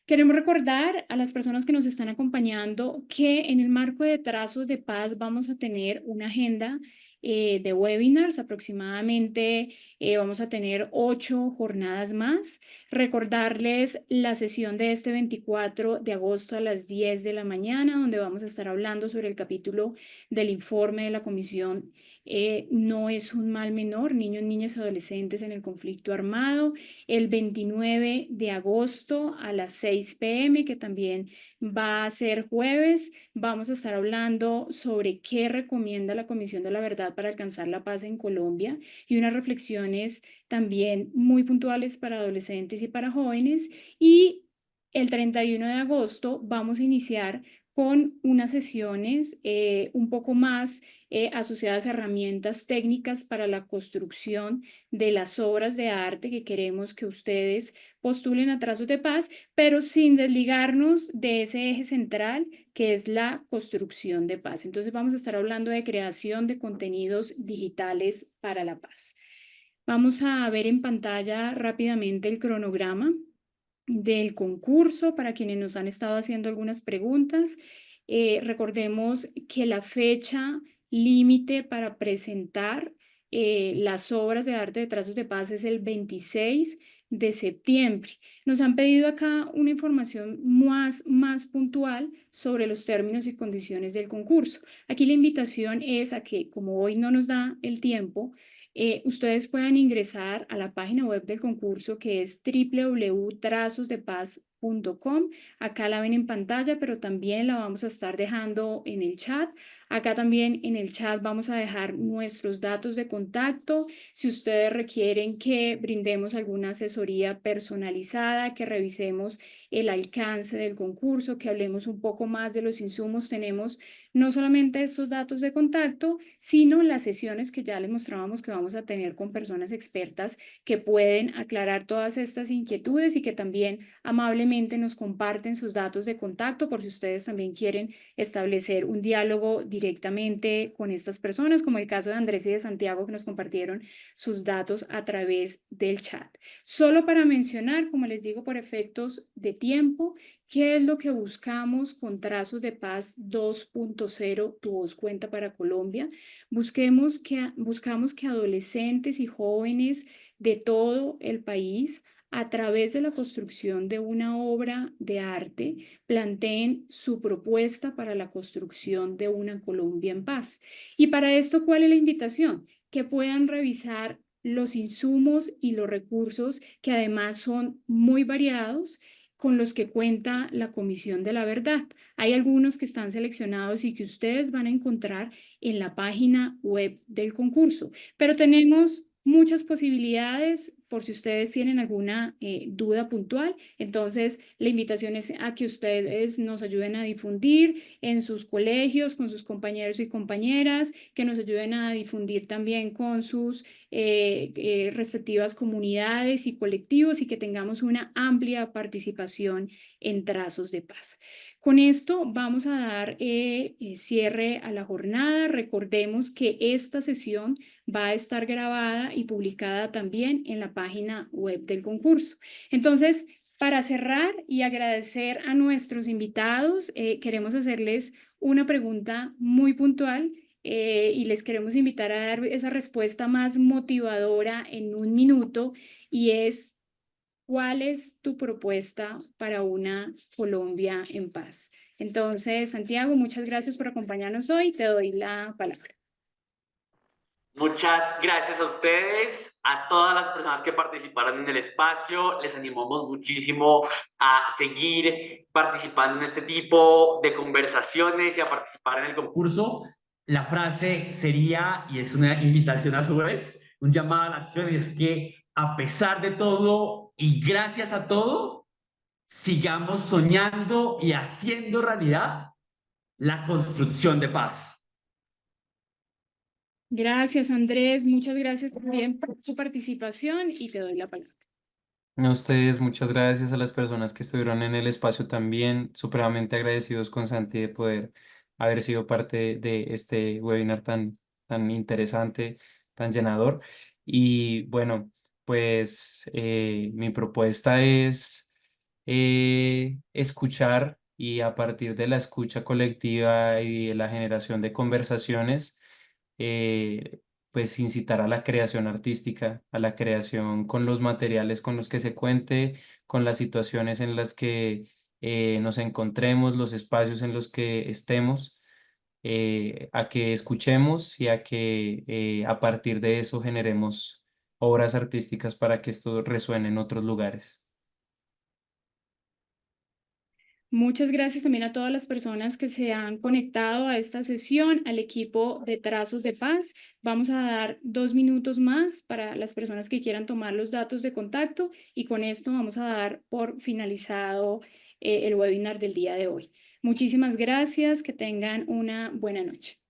Queremos recordar a las personas que nos están acompañando que en el marco de Trazos de Paz vamos a tener una agenda de webinars, aproximadamente vamos a tener 8 jornadas más. Recordarles la sesión de este 24 de agosto a las 10 de la mañana, donde vamos a estar hablando sobre el capítulo del informe de la Comisión No es un mal menor, niños, niñas y adolescentes en el conflicto armado. El 29 de agosto a las 6 p.m., que también va a ser jueves, vamos a estar hablando sobre qué recomienda la Comisión de la Verdad para alcanzar la paz en Colombia y unas reflexiones también muy puntuales para adolescentes y para jóvenes. Y el 31 de agosto vamos a iniciar con unas sesiones un poco más asociadas a herramientas técnicas para la construcción de las obras de arte que queremos que ustedes postulen a Trazos de Paz, pero sin desligarnos de ese eje central que es la construcción de paz. Entonces vamos a estar hablando de creación de contenidos digitales para la paz. Vamos a ver en pantalla rápidamente el cronograma del concurso para quienes nos han estado haciendo algunas preguntas. Recordemos que la fecha límite para presentar las obras de arte de Trazos de Paz es el 26 de septiembre. Nos han pedido acá una información más puntual sobre los términos y condiciones del concurso. Aquí la invitación es a que, como hoy no nos da el tiempo, ustedes puedan ingresar a la página web del concurso, que es www.trazosdepaz.com. Acá la ven en pantalla, pero también la vamos a estar dejando en el chat. Acá también en el chat vamos a dejar nuestros datos de contacto. Si ustedes requieren que brindemos alguna asesoría personalizada, que revisemos el alcance del concurso, que hablemos un poco más de los insumos, tenemos no solamente estos datos de contacto, sino las sesiones que ya les mostrábamos que vamos a tener con personas expertas que pueden aclarar todas estas inquietudes y que también amablemente nos comparten sus datos de contacto por si ustedes también quieren establecer un diálogo directamente con estas personas, como el caso de Andrés y de Santiago, que nos compartieron sus datos a través del chat. Solo para mencionar, como les digo, por efectos de tiempo, ¿qué es lo que buscamos con Trazos de Paz 2.0? Tu voz cuenta para Colombia. Buscamos que adolescentes y jóvenes de todo el país a través de la construcción de una obra de arte, planteen su propuesta para la construcción de una Colombia en paz. Y para esto, ¿cuál es la invitación? Que puedan revisar los insumos y los recursos que además son muy variados con los que cuenta la Comisión de la Verdad. Hay algunos que están seleccionados y que ustedes van a encontrar en la página web del concurso, pero tenemos muchas posibilidades por si ustedes tienen alguna duda puntual. Entonces, la invitación es a que ustedes nos ayuden a difundir en sus colegios, con sus compañeros y compañeras, que nos ayuden a difundir también con sus respectivas comunidades y colectivos y que tengamos una amplia participación en Trazos de Paz. Con esto vamos a dar cierre a la jornada. Recordemos que esta sesión va a estar grabada y publicada también en la página web del concurso. Entonces, para cerrar y agradecer a nuestros invitados, queremos hacerles una pregunta muy puntual y les queremos invitar a dar esa respuesta más motivadora en 1 minuto y es, ¿cuál es tu propuesta para una Colombia en paz? Entonces, Santiago, muchas gracias por acompañarnos hoy. Te doy la palabra. Muchas gracias a ustedes, a todas las personas que participaron en el espacio. Les animamos muchísimo a seguir participando en este tipo de conversaciones y a participar en el concurso. La frase sería, y es una invitación a su vez, un llamado a la acción, es que a pesar de todo y gracias a todo, sigamos soñando y haciendo realidad la construcción de paz. Gracias, Andrés. Muchas gracias también por tu participación y te doy la palabra. A ustedes, muchas gracias a las personas que estuvieron en el espacio también, supremamente agradecidos con Santi de poder haber sido parte de este webinar tan interesante, tan llenador. Y bueno, pues mi propuesta es escuchar y a partir de la escucha colectiva y de la generación de conversaciones, eh, pues incitar a la creación artística, a la creación con los materiales con los que se cuente, con las situaciones en las que nos encontremos, los espacios en los que estemos, a que escuchemos y a que a partir de eso generemos obras artísticas para que esto resuene en otros lugares. Muchas gracias también a todas las personas que se han conectado a esta sesión, al equipo de Trazos de Paz. Vamos a dar 2 minutos más para las personas que quieran tomar los datos de contacto y con esto vamos a dar por finalizado el webinar del día de hoy. Muchísimas gracias, que tengan una buena noche.